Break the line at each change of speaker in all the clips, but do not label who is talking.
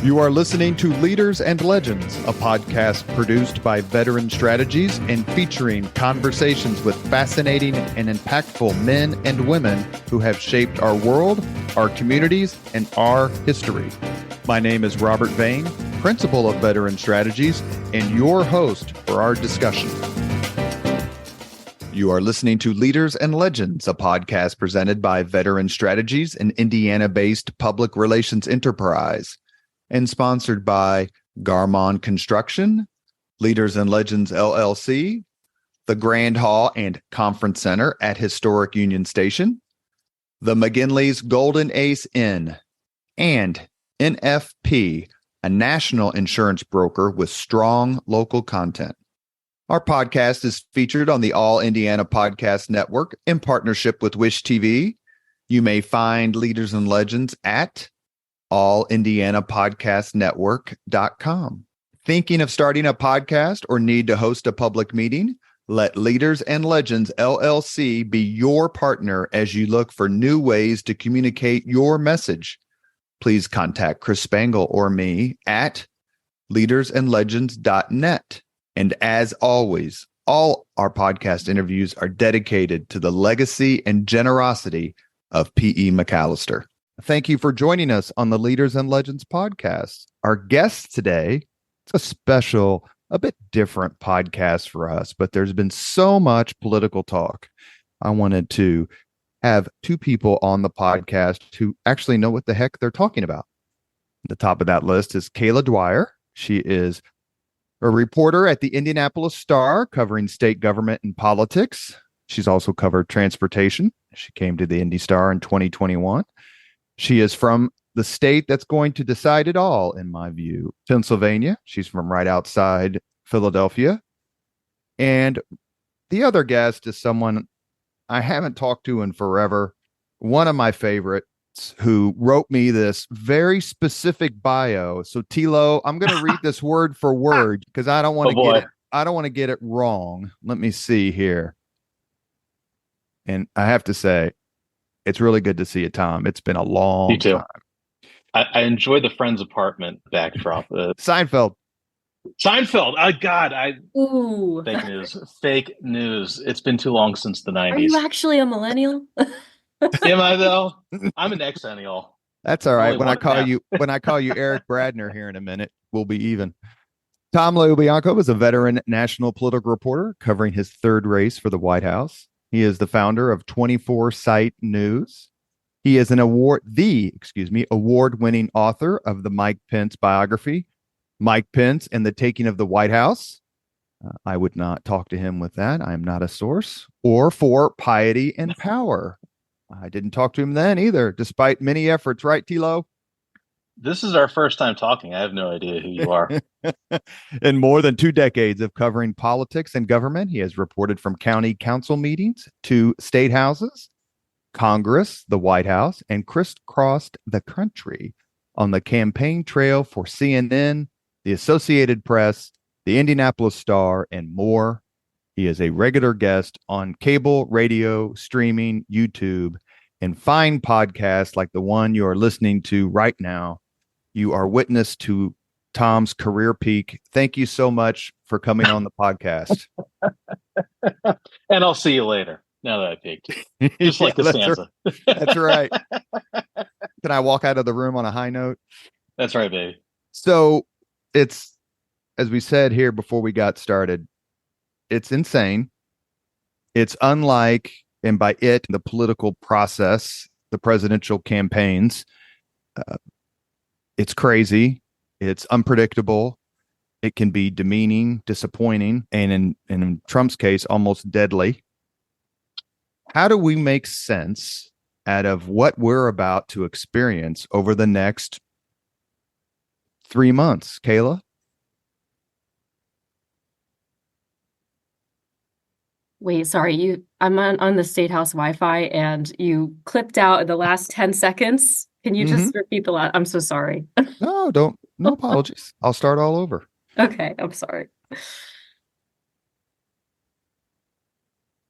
You are listening to Leaders and Legends, a podcast produced by Veteran Strategies and featuring conversations with fascinating and impactful men and women who have shaped our world, our communities, and our history. My name is Robert Vane, Principal of Veteran Strategies, and your host for our discussion. You are listening to Leaders and Legends, a podcast presented by Veteran Strategies, an Indiana-based public relations enterprise, and sponsored by Garmon Construction, Leaders and Legends LLC, the Grand Hall and Conference Center at Historic Union Station, the McGinley's Golden Ace Inn, and NFP, a national insurance broker with strong local content. Our podcast is featured on the All Indiana Podcast Network in partnership with Wish TV. You may find Leaders and Legends at allindianapodcastnetwork.com. Thinking of starting a podcast or need to host a public meeting? Let Leaders and Legends LLC be your partner as you look for new ways to communicate your message. Please contact Chris Spangle or me at leadersandlegends.net. And as always, all our podcast interviews are dedicated to the legacy and generosity of P.E. McAllister. Thank you for joining us on the Leaders and Legends podcast. Our guest today, it's a special, a bit different podcast for us, but there's been so much political talk. I wanted to have two people on the podcast who actually know what the heck they're talking about. The top of that list is Kayla Dwyer. She is a reporter at the Indianapolis Star covering state government and politics. She's also covered transportation. She came to the Indy Star in 2021. She is from the state that's going to decide it all, in my view, Pennsylvania. She's from right outside Philadelphia. And the other guest is someone I haven't talked to in forever, one of my favorites, who wrote me this very specific bio. So Tilo, I'm going to read this word for word because I don't want to get it wrong. Let me see here. And I have to say, it's really good to see you, Tom. It's been a long time.
I enjoy the Friends apartment backdrop.
Seinfeld.
Oh, God.
Ooh.
Fake news. It's been too long since the 90s.
Are you actually a millennial?
Am I, though? I'm an exennial.
That's all right. When I call you Eric Bradner here in a minute, we'll be even. Tom LoBianco is a veteran national political reporter covering his third race for the White House. He is the founder of 24 Site News. He is an award-winning author of the Mike Pence biography, Mike Pence and the Taking of the White House. I would not talk to him with that. I am not a source. Or for Piety and Power. I didn't talk to him then either, despite many efforts. Right, Tilo?
This is our first time talking. I have no idea who you are.
In more than 2 decades of covering politics and government, he has reported from county council meetings to state houses, Congress, the White House, and crisscrossed the country on the campaign trail for CNN, the Associated Press, the Indianapolis Star, and more. He is a regular guest on cable, radio, streaming, YouTube, and fine podcasts like the one you are listening to right now. You are witness to Tom's career peak. Thank you so much for coming on the podcast.
And I'll see you later. Now that I peaked, just like Costanza.
That's right. Can I walk out of the room on a high note?
That's right, baby.
So it's, as we said here before we got started, it's insane. It's unlike, and by it, the political process, the presidential campaigns. It's crazy. It's unpredictable. It can be demeaning, disappointing, and in Trump's case, almost deadly. How do we make sense out of what we're about to experience over the next 3 months, Kayla?
Wait, sorry. I'm on the State House Wi-Fi and you clipped out the last 10 seconds. Can you just repeat the last? I'm so sorry.
No apologies. I'll start all over.
Okay, I'm sorry.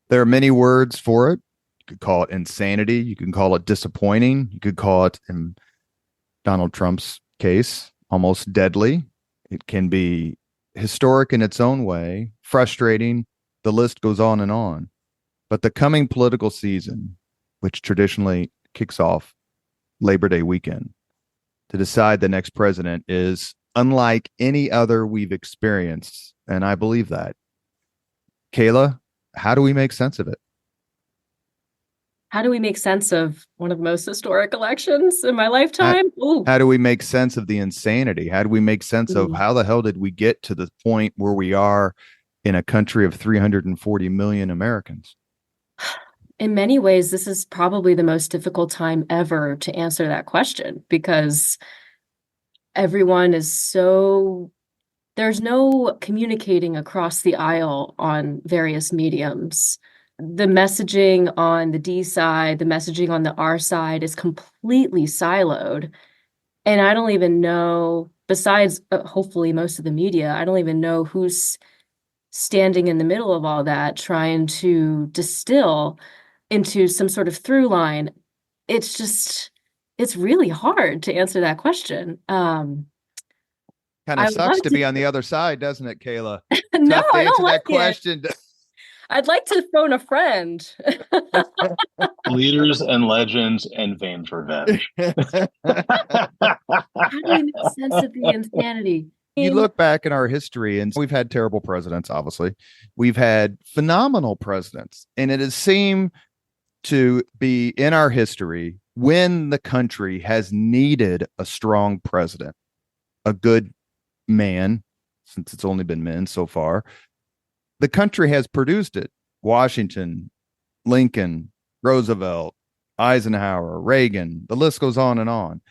There are many words for it. You could call it insanity. You can call it disappointing. You could call it, in Donald Trump's case, almost deadly. It can be historic in its own way, frustrating. The list goes on and on. But the coming political season, which traditionally kicks off Labor Day weekend, to decide the next president is unlike any other we've experienced. And I believe that. Kayla, how do we make sense of it?
How do we make sense of one of the most historic elections in my lifetime?
How do we make sense of the insanity? How do we make sense of how the hell did we get to the point where we are in a country of 340 million Americans?
In many ways, this is probably the most difficult time ever to answer that question, because everyone is there's no communicating across the aisle on various mediums. The messaging on the D side, the messaging on the R side is completely siloed. And I don't even know, besides hopefully most of the media, I don't even know who's standing in the middle of all that, trying to distill into some sort of through line. It's really hard to answer that question.
Kind of sucks to be on the other side, doesn't it, Kayla?
No,
Tough to
I
answer
don't like
that question.
I'd like to phone a friend.
Leaders and legends and Vane's revenge.
How do we make sense of the insanity?
You look back in our history, and we've had terrible presidents, obviously. We've had phenomenal presidents. And it has seemed to be in our history when the country has needed a strong president, a good man, since it's only been men so far, the country has produced it. Washington, Lincoln, Roosevelt, Eisenhower, Reagan, the list goes on and on.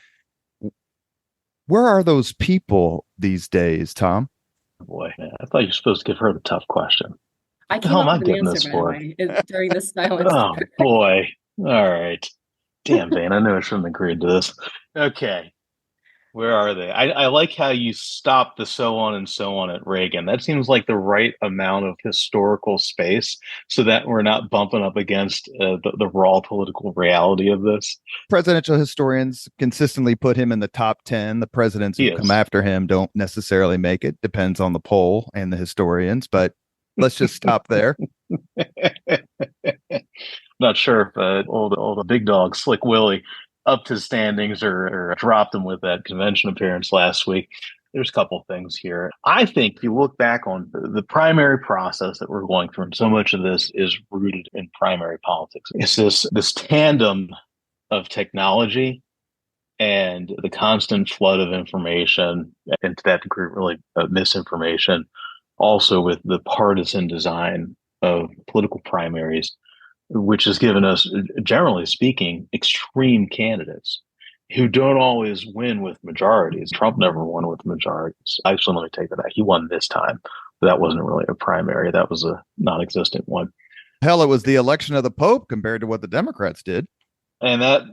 Where are those people these days, Tom?
Boy, I thought you were supposed to give her the tough question.
I came up with an answer, by the way, during this silence.
Oh, boy. All right. Damn, Vane, I knew I shouldn't have agreed to this. Okay. Where are they? I like how you stopped the so on and so on at Reagan. That seems like the right amount of historical space so that we're not bumping up against the raw political reality of this.
Presidential historians consistently put him in the top 10. The presidents who come after him don't necessarily make it. Depends on the poll and the historians, but let's just stop there.
Not sure if old big dog, Slick Willie, upped his standings or dropped him with that convention appearance last week. There's a couple things here. I think if you look back on the primary process that we're going through, and so much of this is rooted in primary politics. It's this tandem of technology and the constant flood of information, and to that degree, really misinformation, also with the partisan design of political primaries, which has given us, generally speaking, extreme candidates who don't always win with majorities. Trump never won with majorities. Actually, let me take that back. He won this time, but that wasn't really a primary. That was a non-existent one.
Hell, it was the election of the Pope compared to what the Democrats did.
And that,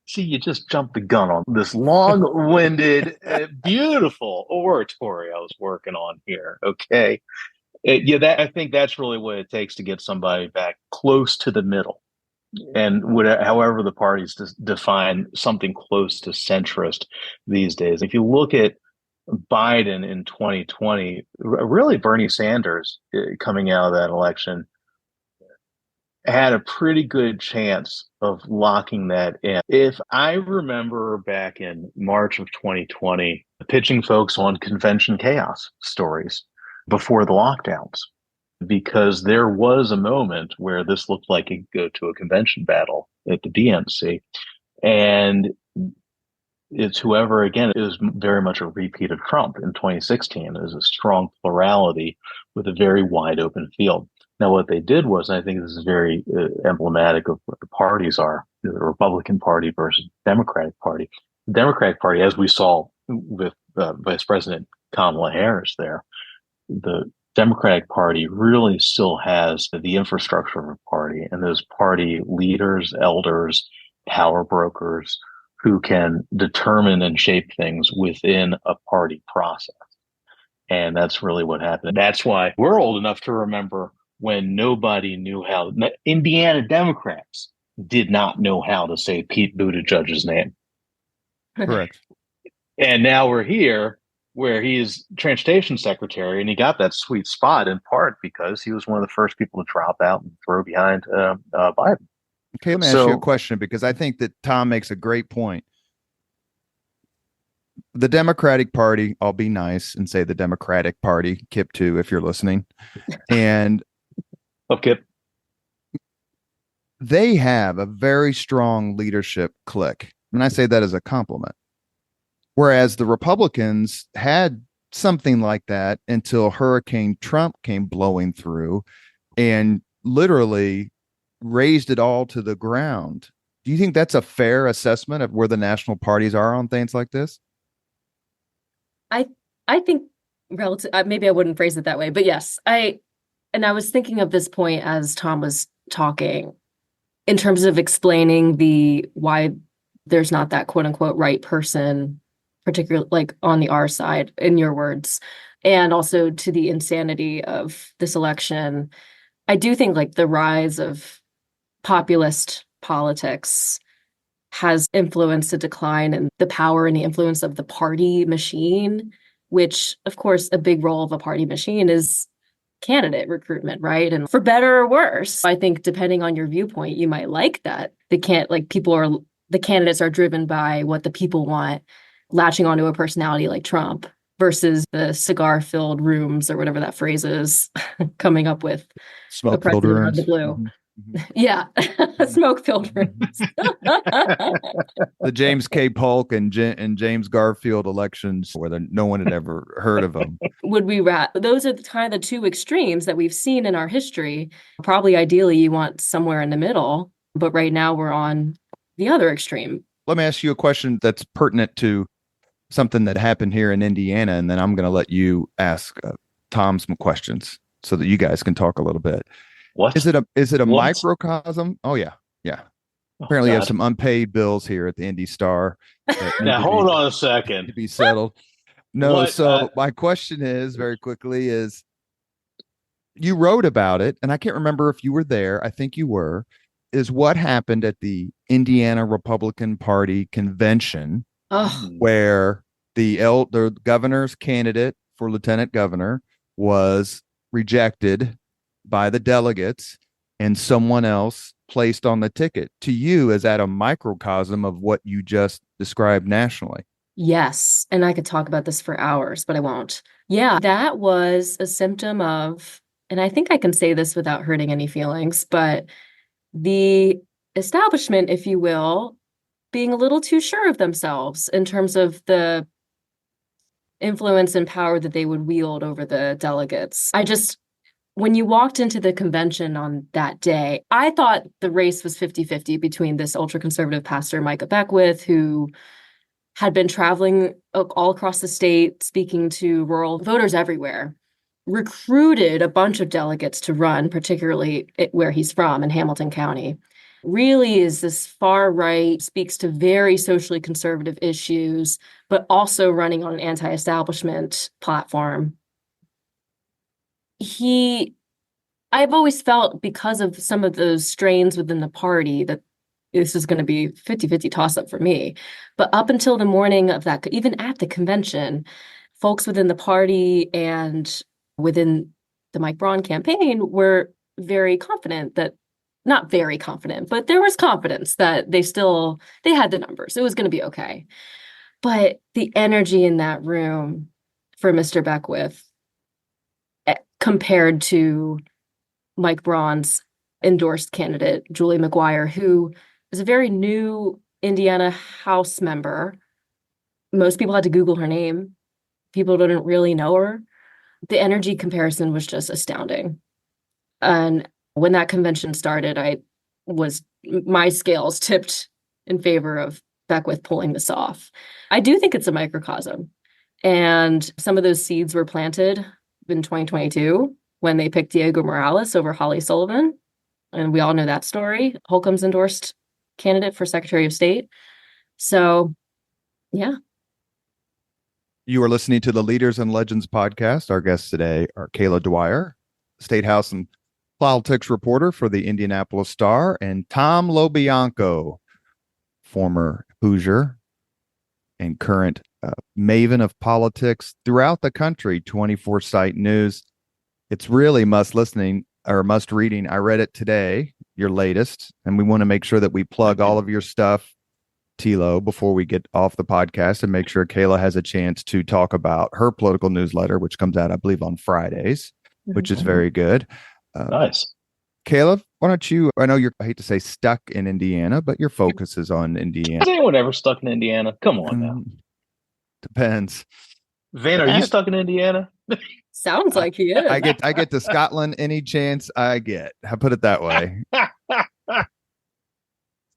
see, you just jumped the gun on this long-winded, beautiful oratory I was working on here. Okay. I think that's really what it takes to get somebody back close to the middle. And however the parties define something close to centrist these days. If you look at Biden in 2020, really Bernie Sanders coming out of that election had a pretty good chance of locking that in. If I remember back in March of 2020, pitching folks on convention chaos stories before the lockdowns, because there was a moment where this looked like it could go to a convention battle at the DNC. And it's whoever, again, it was very much a repeat of Trump in 2016. There's a strong plurality with a very wide open field. Now, what they did was, I think this is very emblematic of what the parties are, the Republican Party versus Democratic Party. The Democratic Party, as we saw with Vice President Kamala Harris there, the Democratic Party really still has the infrastructure of a party, and those party leaders, elders, power brokers who can determine and shape things within a party process. And that's really what happened. That's why we're old enough to remember when nobody knew how. Indiana Democrats did not know how to say Pete Buttigieg's name.
Correct.
And now we're here where he is transportation secretary, and he got that sweet spot in part because he was one of the first people to drop out and throw behind Biden.
Okay, let me ask you a question, because I think that Tom makes a great point. The Democratic Party, I'll be nice and say the Democratic Party, Kip too, if you're listening, and
okay,
they have a very strong leadership clique. And I say that as a compliment. Whereas the Republicans had something like that until Hurricane Trump came blowing through and literally razed it all to the ground. Do you think that's a fair assessment of where the national parties are on things like this?
I think relative, maybe I wouldn't phrase it that way, but yes, I was thinking of this point as Tom was talking in terms of explaining why there's not that quote unquote right person, particularly like on the R side, in your words, and also to the insanity of this election. I do think like the rise of populist politics has influenced a decline in the power and the influence of the party machine, which, of course, a big role of a party machine is candidate recruitment, right? And for better or worse, I think depending on your viewpoint, you might like that. The candidates are driven by what the people want, latching onto a personality like Trump versus the cigar-filled rooms or whatever that phrase is coming up with
Smoke-filled rooms.
The blue. Mm-hmm. Yeah, smoke-filled rooms.
The James K. Polk and James Garfield elections, where no one had ever heard of them.
Those are kind of the two extremes that we've seen in our history. Probably ideally you want somewhere in the middle, but right now we're on the other extreme.
Let me ask you a question that's pertinent to something that happened here in Indiana, and then I'm going to let you ask Tom some questions so that you guys can talk a little bit.
What
is it a microcosm? Oh yeah. Apparently, you have some unpaid bills here at the Indy Star.
Now hold on a second
to be settled. No, my question is very quickly is, you wrote about it, and I can't remember if you were there. I think you were. Is what happened at the Indiana Republican Party convention, where the governor's candidate for lieutenant governor was rejected by the delegates and someone else placed on the ticket. To you, is that a microcosm of what you just described nationally?
Yes. And I could talk about this for hours, but I won't. Yeah, that was a symptom of, and I think I can say this without hurting any feelings, but the establishment, if you will, being a little too sure of themselves in terms of the influence and power that they would wield over the delegates. When you walked into the convention on that day, I thought the race was 50-50 between this ultra-conservative pastor, Micah Beckwith, who had been traveling all across the state, speaking to rural voters everywhere, recruited a bunch of delegates to run, particularly where he's from in Hamilton County. Really is this far right, speaks to very socially conservative issues, but also running on an anti-establishment platform. I've always felt, because of some of those strains within the party, that this is going to be 50-50 toss-up for me. But up until the morning of that, even at the convention, folks within the party and within the Mike Braun campaign were very confident that, not very confident, but there was confidence that they had the numbers. It was going to be okay. But the energy in that room for Mr. Beckwith, compared to Mike Braun's endorsed candidate, Julie McGuire, who is a very new Indiana House member. Most people had to Google her name. People didn't really know her. The energy comparison was just astounding. And when that convention started, my scales tipped in favor of Beckwith pulling this off. I do think it's a microcosm. And some of those seeds were planted in 2022 when they picked Diego Morales over Holly Sullivan. And we all know that story. Holcomb's endorsed candidate for Secretary of State. So, yeah.
You are listening to the Leaders and Legends podcast. Our guests today are Kayla Dwyer, State House and politics reporter for the Indianapolis Star, and Tom LoBianco, former Hoosier and current maven of politics throughout the country, 24/7 News. It's really must listening or must reading. I read it today, your latest, and we want to make sure that we plug all of your stuff, Tilo, before we get off the podcast and make sure Kayla has a chance to talk about her political newsletter, which comes out, I believe, on Fridays, which is very good.
Nice.
Kayla, why don't you, I know you're, I hate to say stuck in Indiana, but your focus is on Indiana.
Is anyone ever stuck in Indiana? Come on now.
Depends.
Van, are you stuck in Indiana?
Sounds like he is.
I get to Scotland any chance I get. I put it that way.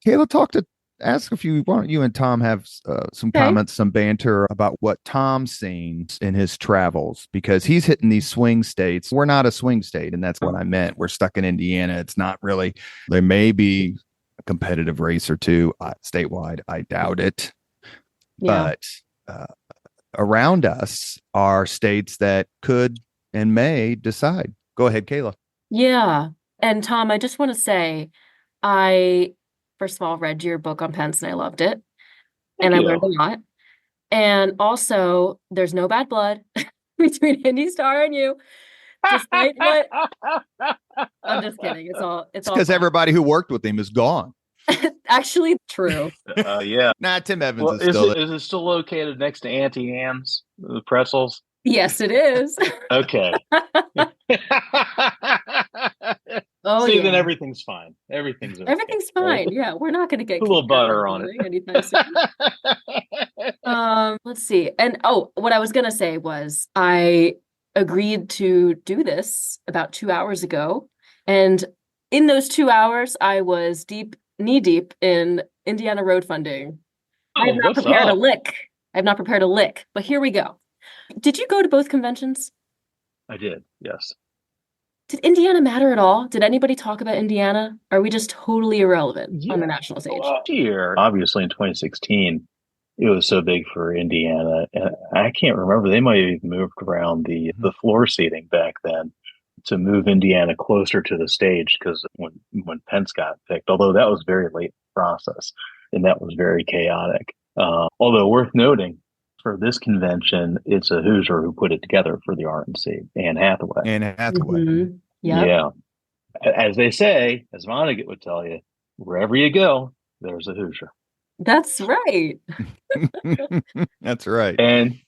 Kayla, ask if you, why don't you and Tom have some comments, some banter about what Tom's seen in his travels, because he's hitting these swing states. We're not a swing state, and that's what I meant. We're stuck in Indiana. It's not really, there may be a competitive race or two statewide. I doubt it. Yeah. But around us are states that could and may decide. Go ahead, Kayla.
Yeah. And Tom, I just want to say, I first of all read your book on Pence and I loved it. And I learned a lot. And also, there's no bad blood between Indy Star and you. Despite what I'm just kidding. It's all
because everybody who worked with him is gone.
Actually, true.
Yeah.
Nah, Tim Evans is still there.
Is it still located next to Auntie Anne's, the pretzels?
Yes, it is.
Okay.
Oh,
see, then everything's fine. Everything's okay.
Everything's fine. Yeah, we're not going to get
a little butter on it
anytime soon. Let's see. And what I was going to say was I agreed to do this about 2 hours ago, and in those 2 hours, I was knee deep in Indiana road funding. I have not prepared a lick. I have not prepared a lick, but here we go. Did you go to both conventions?
I did, yes.
Did Indiana matter at all? Did anybody talk about Indiana? Are we just totally irrelevant on the national stage?
Here, obviously in 2016, it was so big for Indiana. And I can't remember. They might have even moved around the floor seating back then to move Indiana closer to the stage, because when Pence got picked, although that was very late in the process and that was very chaotic. Although worth noting, for this convention, it's a Hoosier who put it together for the RNC, Anne Hathaway.
Mm-hmm. Yep.
Yeah. As they say, as Vonnegut would tell you, wherever you go, there's a Hoosier.
That's right.
That's right.
And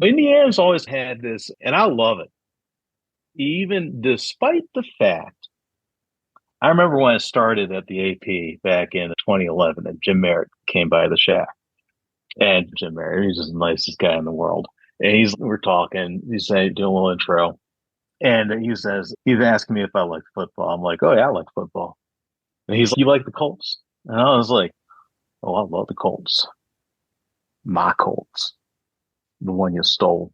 Indiana's always had this, and I love it. Even despite the fact, I remember when I started at the AP back in 2011, and Jim Merritt came by the shack. And Jim Merritt, he's just the nicest guy in the world. And we're talking, he's saying, doing a little intro. And he says, he's asking me if I like football. I'm like, oh yeah, I like football. And he's like, you like the Colts? And I was like, oh, I love the Colts. My Colts. The one you stole.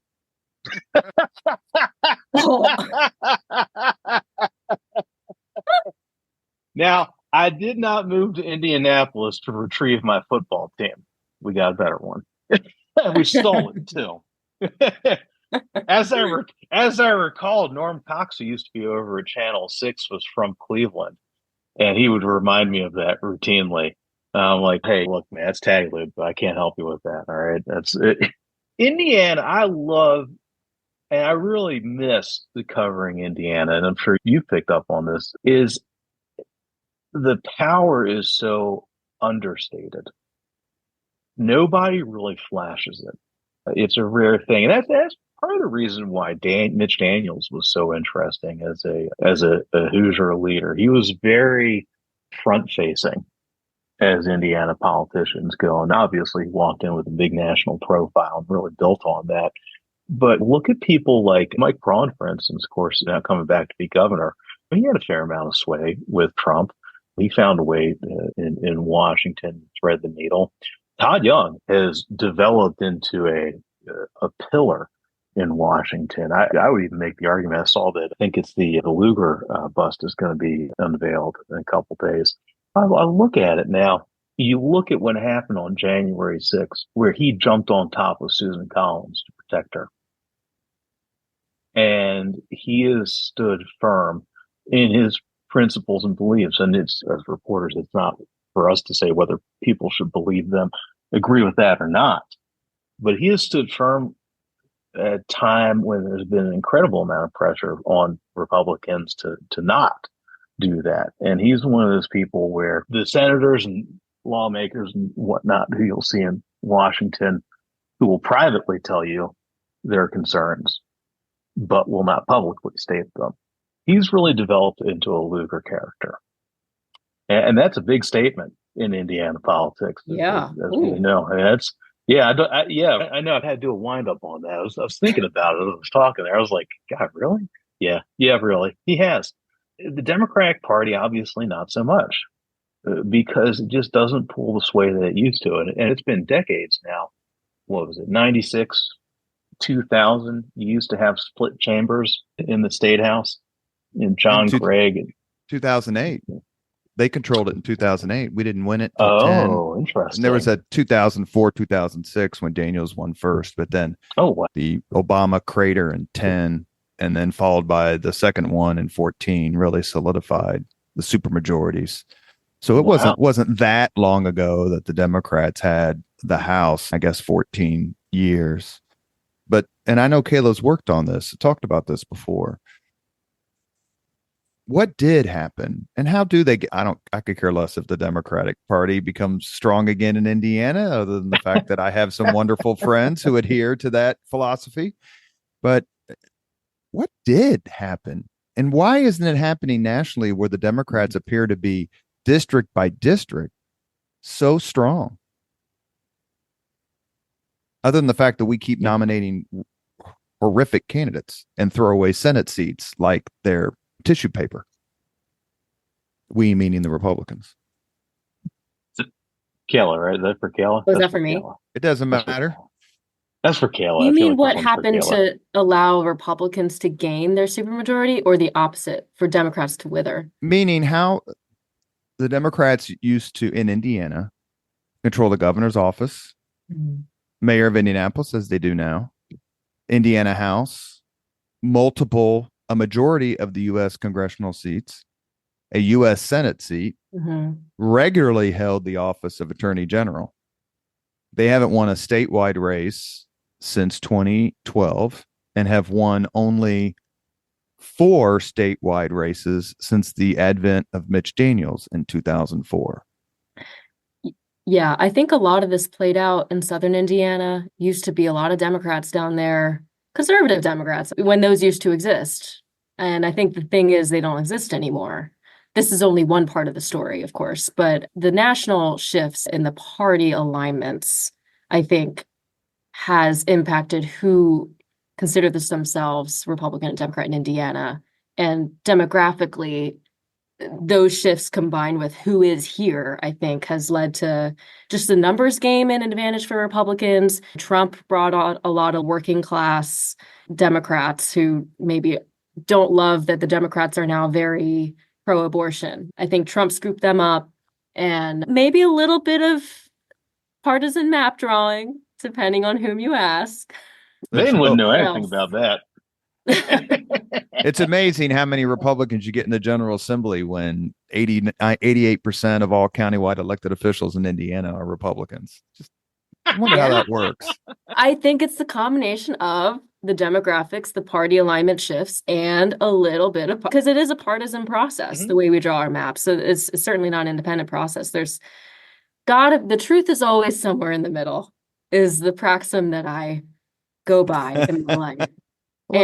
Now, I did not move to Indianapolis to retrieve my football team. We got a better one. We stole it too. As I recall, Norm Cox, who used to be over at Channel 6, was from Cleveland, and he would remind me of that routinely. I'm like, hey, look, man, it's tag lib, but I can't help you with that. All right, that's it. Indiana, I love, and I really miss the covering Indiana, and I'm sure you picked up on this. Is the power is so understated. Nobody really flashes it. It's a rare thing, and that's part of the reason why Mitch Daniels was so interesting as a Hoosier leader. He was very front facing as Indiana politicians go, and obviously he walked in with a big national profile and really built on that. But look at people like Mike Braun, for instance. Of course, now coming back to be governor, he had a fair amount of sway with Trump. He found a way in Washington to thread the needle. Todd Young has developed into a pillar in Washington. I would even make the argument. I saw that. I think it's the Lugar bust is going to be unveiled in a couple days. I look at it now. You look at what happened on January 6th, where he jumped on top of Susan Collins to protect her. And he has stood firm in his principles and beliefs. And it's, as reporters, it's not for us to say whether people should believe them, agree with that or not. but he has stood firm at a time when there's been an incredible amount of pressure on Republicans to not do that. And he's one of those people where the senators and lawmakers and whatnot who you'll see in Washington who will privately tell you their concerns, but will not publicly state them. He's really developed into a Luger character. And that's a big statement in Indiana politics.
Yeah.
As we know. And that's, I know I've had to do a wind up on that. I was thinking about it as I was talking there. I was like, God, really? Yeah, really. He has. The Democratic Party, obviously not so much, because it just doesn't pull the sway that it used to. And it's been decades now. What was it, 96, 2000? You used to have split chambers in the State House. And John Gregg.
2008. They controlled it in 2008. We didn't win it till 10.
Oh, interesting.
And there was a 2004, 2006 when Daniels won first, but then the Obama crater in 10, and then followed by the second one in 14, really solidified the supermajorities. So it wasn't that long ago that the Democrats had the House, I guess 14 years. And I know Kayla's worked on this, talked about this before. What did happen, and how do they get? I could care less if the Democratic Party becomes strong again in Indiana, other than the fact that I have some wonderful friends who adhere to that philosophy. But what did happen, and why isn't it happening nationally, where the Democrats appear to be district by district so strong? Other than the fact that we keep nominating horrific candidates and throw away Senate seats like they're tissue paper. We meaning the Republicans.
Kayla, right? Is that for Kayla?
Was that for me?
Kayla.
It doesn't matter.
That's for Kayla.
You mean what happened to allow Republicans to gain their supermajority, or the opposite, for Democrats to wither?
Meaning how the Democrats used to, in Indiana, control the governor's office, mayor of Indianapolis, as they do now, Indiana House, a majority of the U.S. congressional seats, a U.S. Senate seat, regularly held the office of Attorney General. They haven't won a statewide race since 2012 and have won only 4 statewide races since the advent of Mitch Daniels in 2004.
Yeah, I think a lot of this played out in southern Indiana. Used to be a lot of Democrats down there, conservative Democrats, when those used to exist. And I think the thing is they don't exist anymore. This is only one part of the story, of course, but the national shifts in the party alignments, I think, has impacted who consider themselves Republican and Democrat in Indiana. And demographically, those shifts combined with who is here, I think, has led to just the numbers game and an advantage for Republicans. Trump brought on a lot of working class Democrats who maybe don't love that the Democrats are now very pro-abortion. I think Trump scooped them up, and maybe a little bit of partisan map drawing, depending on whom you ask.
They wouldn't know anything about that.
It's amazing how many Republicans you get in the General Assembly when 88% of all countywide elected officials in Indiana are Republicans. I wonder how that works.
I think it's the combination of the demographics, the party alignment shifts, and a little bit of, because it is a partisan process, the way we draw our maps. So it's certainly not an independent process. The truth is always somewhere in the middle, is the praxim that I go by in my life.
Go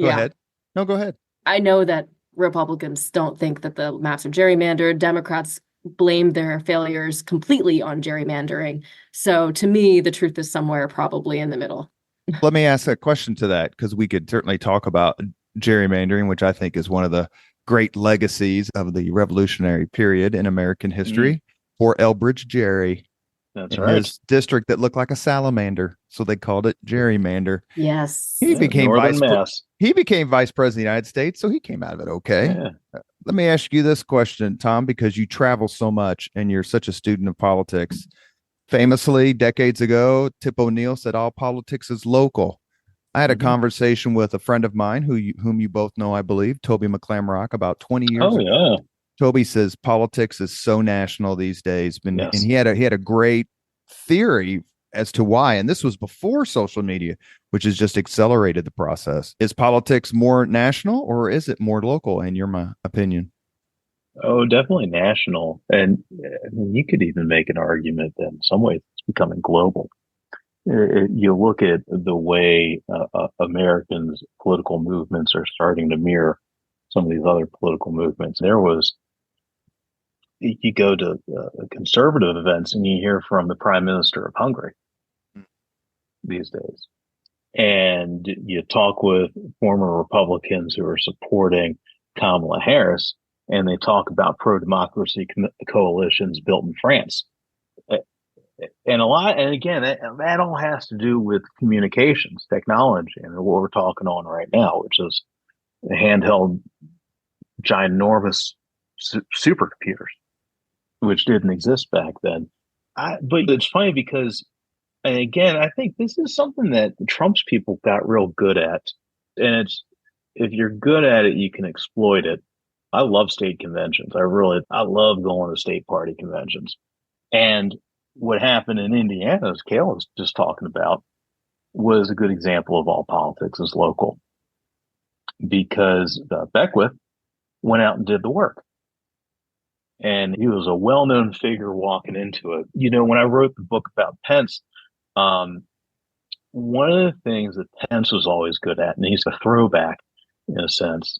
ahead. No, go ahead.
I know that Republicans don't think that the maps are gerrymandered. Democrats blame their failures completely on gerrymandering. So to me, the truth is somewhere probably in the middle.
Let me ask a question to that, because we could certainly talk about gerrymandering, which I think is one of the great legacies of the revolutionary period in American history. For Elbridge Gerry.
That's right.
His district that looked like a salamander, so they called it gerrymander.
Yes.
He became vice president of the United States, so he came out of it okay. Yeah. Let me ask you this question, Tom, because you travel so much and you're such a student of politics. Famously, decades ago, Tip O'Neill said all politics is local. I had a conversation with a friend of mine whom you both know, I believe, Toby McClamrock, about 20 years ago.
Yeah.
Toby says politics is so national these days, and he had a great theory as to why. And this was before social media, which has just accelerated the process. Is politics more national or is it more local, in your opinion?
Oh, definitely national. And I mean, you could even make an argument that in some ways it's becoming global. You look at the way Americans' political movements are starting to mirror some of these other political movements. You go to conservative events and you hear from the Prime Minister of Hungary these days. And you talk with former Republicans who are supporting Kamala Harris, and they talk about pro-democracy coalitions built in France. And again, that all has to do with communications technology and what we're talking on right now, which is handheld, ginormous supercomputers, which didn't exist back then. But it's funny because, and again, I think this is something that Trump's people got real good at. And it's, if you're good at it, you can exploit it. I love state conventions. I love going to state party conventions. And what happened in Indiana, as Kayla was just talking about, was a good example of all politics is local. Because Beckwith went out and did the work. And he was a well-known figure walking into it. You know, when I wrote the book about Pence, one of the things that Pence was always good at, and he's a throwback in a sense,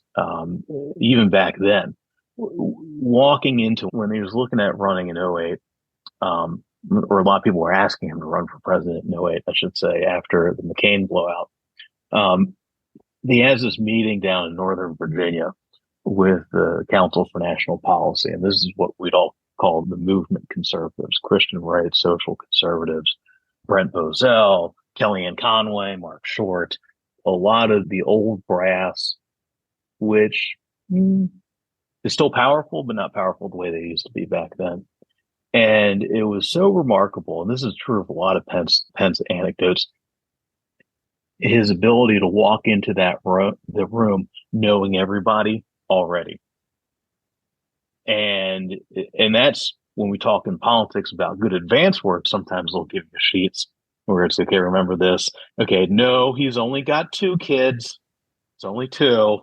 even back then, walking into when he was looking at running in 08, or a lot of people were asking him to run for president in 08, I should say, after the McCain blowout. He has this meeting down in Northern Virginia with the Council for National Policy. And this is what we'd all call the movement conservatives, Christian rights, social conservatives, Brent Bozell, Kellyanne Conway, Mark Short, a lot of the old brass, which is still powerful, but not powerful the way they used to be back then. And it was so remarkable. And this is true of a lot of Pence anecdotes. His ability to walk into the room knowing everybody already. And that's when we talk in politics about good advance work. Sometimes they'll give you sheets where it's, okay, remember this. Okay, no, he's only got 2 kids. It's only 2. All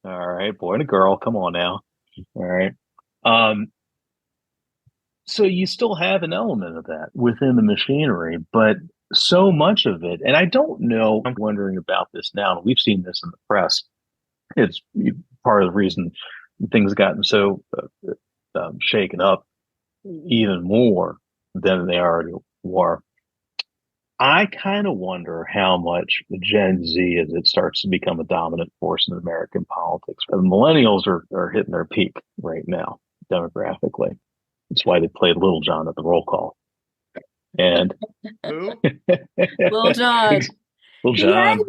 right, boy and a girl. Come on now. All right. So you still have an element of that within the machinery, but so much of it, and I don't know, I'm wondering about this now, and we've seen this in the press. It's part of the reason things have gotten so shaken up even more than they already were. I kind of wonder how much Gen Z, as it starts to become a dominant force in American politics. The millennials are hitting their peak right now, demographically. That's why they played Little John at the roll call. And
Little John.
Little John.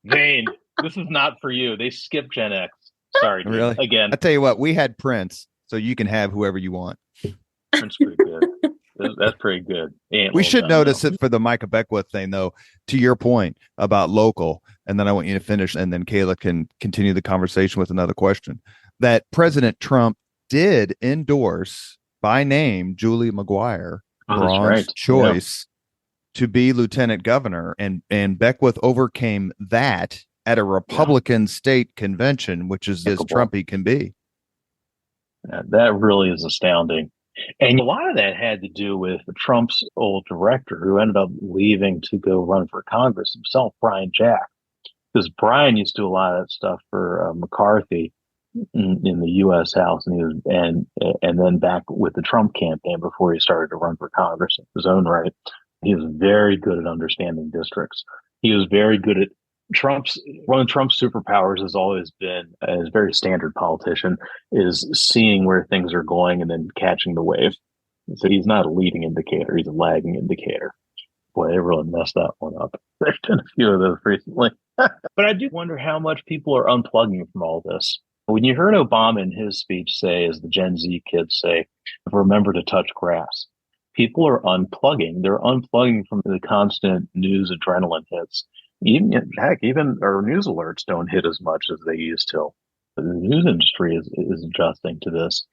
Vane, this is not for you. They skipped Gen X. Sorry, dude.
Really?
Again.
I tell you what, we had Prince, so you can have whoever you want.
Prince pretty good. That's pretty good.
We should notice it for the Micah Beckwith thing, though, to your point about local, and then I want you to finish, and then Kayla can continue the conversation with another question, that President Trump did endorse by name Julie McGuire, bronze choice, to be lieutenant governor, and Beckwith overcame that at a Republican state convention, which is as Trumpy can be.
That really is astounding. And a lot of that had to do with Trump's old director, who ended up leaving to go run for Congress himself, Brian Jack. Because Brian used to do a lot of that stuff for McCarthy in the U.S. House, and he was and then back with the Trump campaign before he started to run for Congress in his own right. He was very good at understanding districts. He was very good at one of Trump's superpowers has always been, as a very standard politician, is seeing where things are going and then catching the wave. So he's not a leading indicator; he's a lagging indicator. Boy, they really messed that one up. There's been a few of those recently. But I do wonder how much people are unplugging from all this. When you heard Obama in his speech say, as the Gen Z kids say, remember to touch grass, people are unplugging. They're unplugging from the constant news adrenaline hits. Even our news alerts don't hit as much as they used to. The news industry is adjusting to this.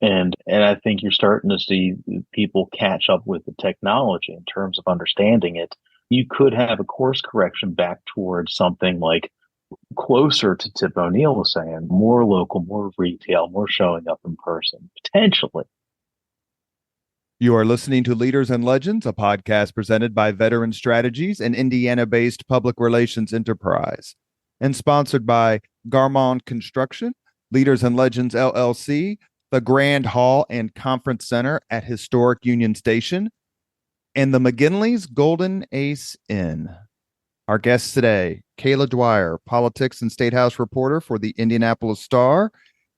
And I think you're starting to see people catch up with the technology in terms of understanding it. You could have a course correction back towards something like closer to Tip O'Neill was saying, more local, more retail, more showing up in person, potentially.
You are listening to Leaders and Legends, a podcast presented by Veteran Strategies, an Indiana-based public relations enterprise, and sponsored by Garmond Construction, Leaders and Legends LLC, the Grand Hall and Conference Center at Historic Union Station, and the McGinley's Golden Ace Inn. Our guests today, Kayla Dwyer, politics and state house reporter for the Indianapolis Star,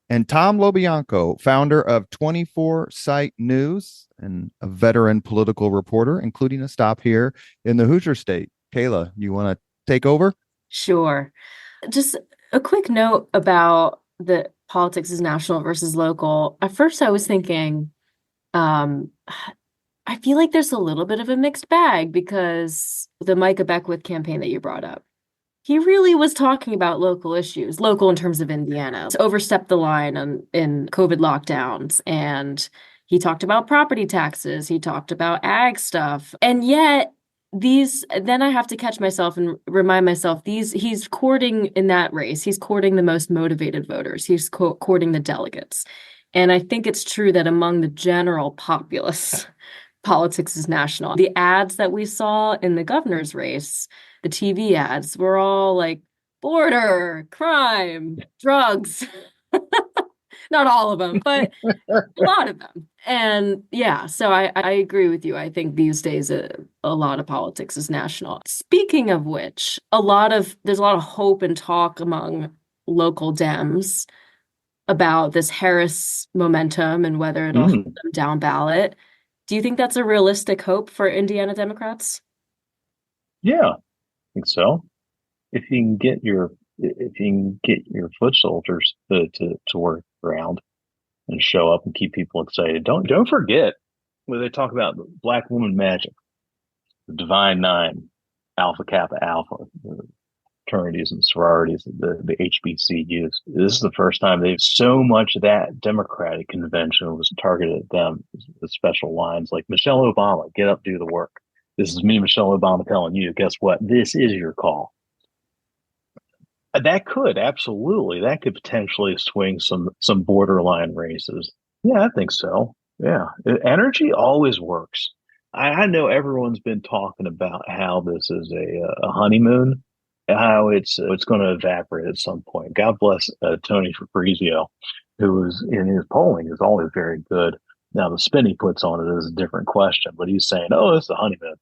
and Tom LoBianco, founder of 24 Site News and a veteran political reporter, including a stop here in the Hoosier State. Kayla, you want to take over?
Sure. Just a quick note about the politics is national versus local. At first, I was thinking, I feel like there's a little bit of a mixed bag because the Micah Beckwith campaign that you brought up, he really was talking about local issues, local in terms of Indiana. He overstepped the line in COVID lockdowns, and he talked about property taxes. He talked about ag stuff. And yet then I have to catch myself and remind myself, he's courting in that race. He's courting the most motivated voters. He's courting the delegates. And I think it's true that among the general populace, politics is national. The ads that we saw in the governor's race, the TV ads, were all like border, crime, drugs. Not all of them, but a lot of them. And yeah, so I agree with you. I think these days a lot of politics is national. Speaking of which, there's a lot of hope and talk among local Dems about this Harris momentum and whether it'll help them down ballot. Do you think that's a realistic hope for Indiana Democrats?
Yeah, I think so. If you can get your foot soldiers to work around and show up and keep people excited. Don't forget when they talk about Black woman magic, the Divine Nine, Alpha Kappa Alpha, the fraternities and sororities, the HBCUs. This is the first time so much of that Democratic convention was targeted at them with special lines like Michelle Obama, get up, do the work. This is me, Michelle Obama, telling you, guess what? This is your call. That could potentially swing some borderline races. Yeah, I think so. Yeah, energy always works. I know everyone's been talking about how this is a honeymoon, how it's going to evaporate at some point. God bless Tony Fabrizio, who is in his polling is always very good. Now the spin he puts on it is a different question, but he's saying, "Oh, it's a honeymoon.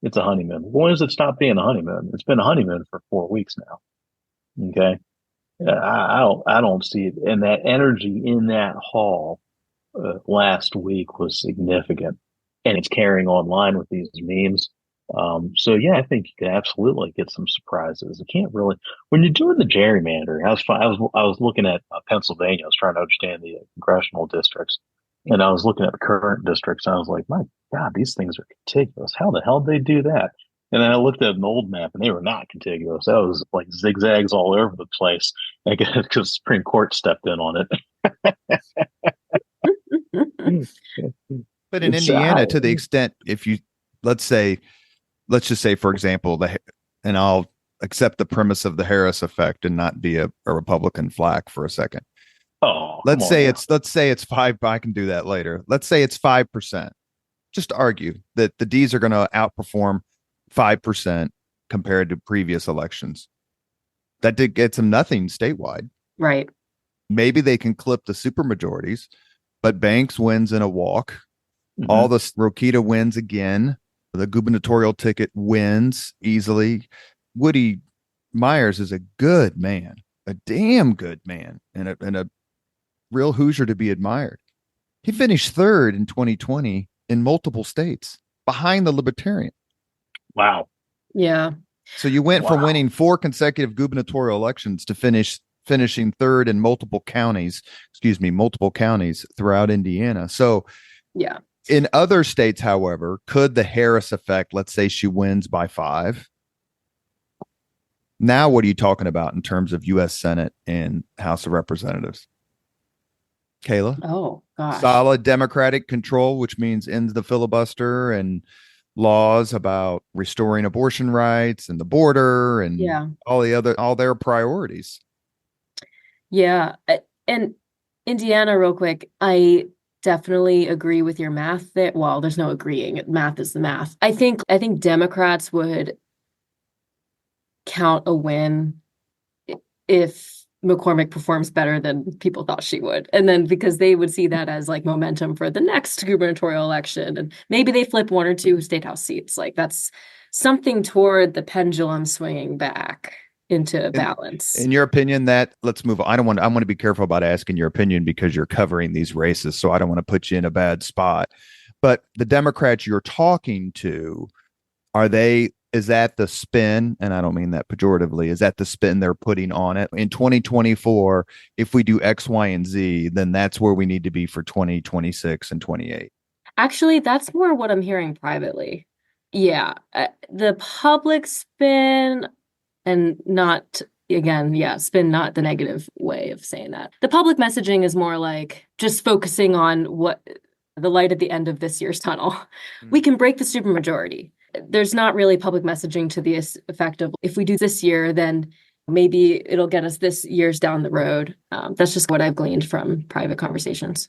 It's a honeymoon." When does it stop being a honeymoon? It's been a honeymoon for 4 weeks now. Okay, I don't see it, and that energy in that hall last week was significant, and it's carrying online with these memes. So yeah, I think you could absolutely get some surprises. You can't really when you're doing the gerrymandering. I was looking at Pennsylvania. I was trying to understand the congressional districts, and I was looking at the current districts. And I was like, my God, these things are contiguous. How the hell did they do that? And then I looked at an old map, and they were not contiguous. That was like zigzags all over the place. I guess because the Supreme Court stepped in on it.
But in Indiana, to the extent, if you let's just say, for example, and I'll accept the premise of the Harris effect and not be a Republican flack for a second.
Oh,
let's say it's 5. I can do that later. Let's say it's 5%. Just argue that the D's are going to outperform 5% compared to previous elections. That did get them nothing statewide.
Right.
Maybe they can clip the supermajorities, but Banks wins in a walk.
Mm-hmm.
All the Rokita wins again. The gubernatorial ticket wins easily. Woody Myers is a good man, a damn good man, and a real Hoosier to be admired. He finished 3rd in 2020 in multiple states behind the Libertarian.
Wow.
Yeah.
So you went from winning 4 consecutive gubernatorial elections to finishing 3rd in multiple counties throughout Indiana. So
yeah.
In other states, however, could the Harris effect, let's say she wins by 5. Now, what are you talking about in terms of U.S. Senate and House of Representatives? Kayla?
Oh gosh.
Solid Democratic control, which means ends the filibuster and laws about restoring abortion rights and the border and
Yeah.
all their priorities.
Yeah. And Indiana, real quick, I definitely agree with your math there. Well, there's no agreeing. Math is the math. I think Democrats would count a win if McCormick performs better than people thought she would. And then because they would see that as like momentum for the next gubernatorial election. And maybe they flip one or two state house seats. Like that's something toward the pendulum swinging back into balance.
In your opinion, that let's move on. I want to be careful about asking your opinion because you're covering these races. So I don't want to put you in a bad spot. But the Democrats you're talking to, is that the spin? And I don't mean that pejoratively. Is that the spin they're putting on it? In 2024, if we do X, Y, and Z, then that's where we need to be for 2026 and 28.
Actually, that's more what I'm hearing privately. Yeah. The public spin, and not, again, yeah, spin, not the negative way of saying that. The public messaging is more like just focusing on what the light at the end of this year's tunnel. We can break the supermajority. There's not really public messaging to the effect of if we do this year, then maybe it'll get us this years down the road. That's just what I've gleaned from private conversations.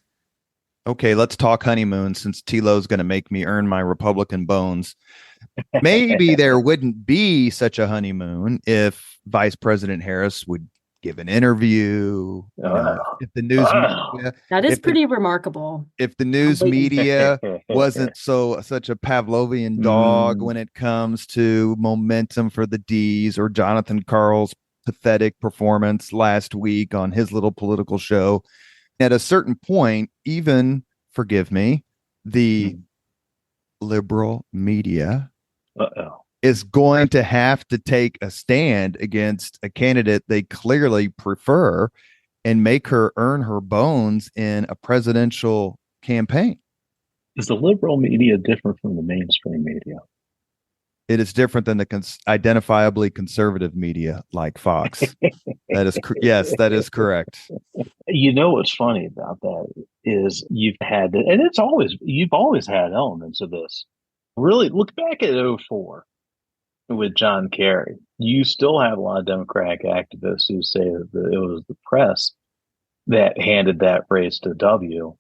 Okay, let's talk honeymoon since Tilo's going to make me earn my Republican bones. Maybe there wouldn't be such a honeymoon if Vice President Harris would give an interview. If the news media,
that is pretty remarkable.
If the news media wasn't such a Pavlovian dog when it comes to momentum for the D's, or Jonathan Karl's pathetic performance last week on his little political show. At a certain point, even, forgive me, the liberal media is going to have to take a stand against a candidate they clearly prefer and make her earn her bones in a presidential campaign.
Is the liberal media different from the mainstream media?
It is different than the identifiably conservative media like Fox. Yes, that is correct.
You know what's funny about that is you've always had elements of this. Really, look back at 2004 with John Kerry. You still have a lot of Democratic activists who say that it was the press that handed that race to W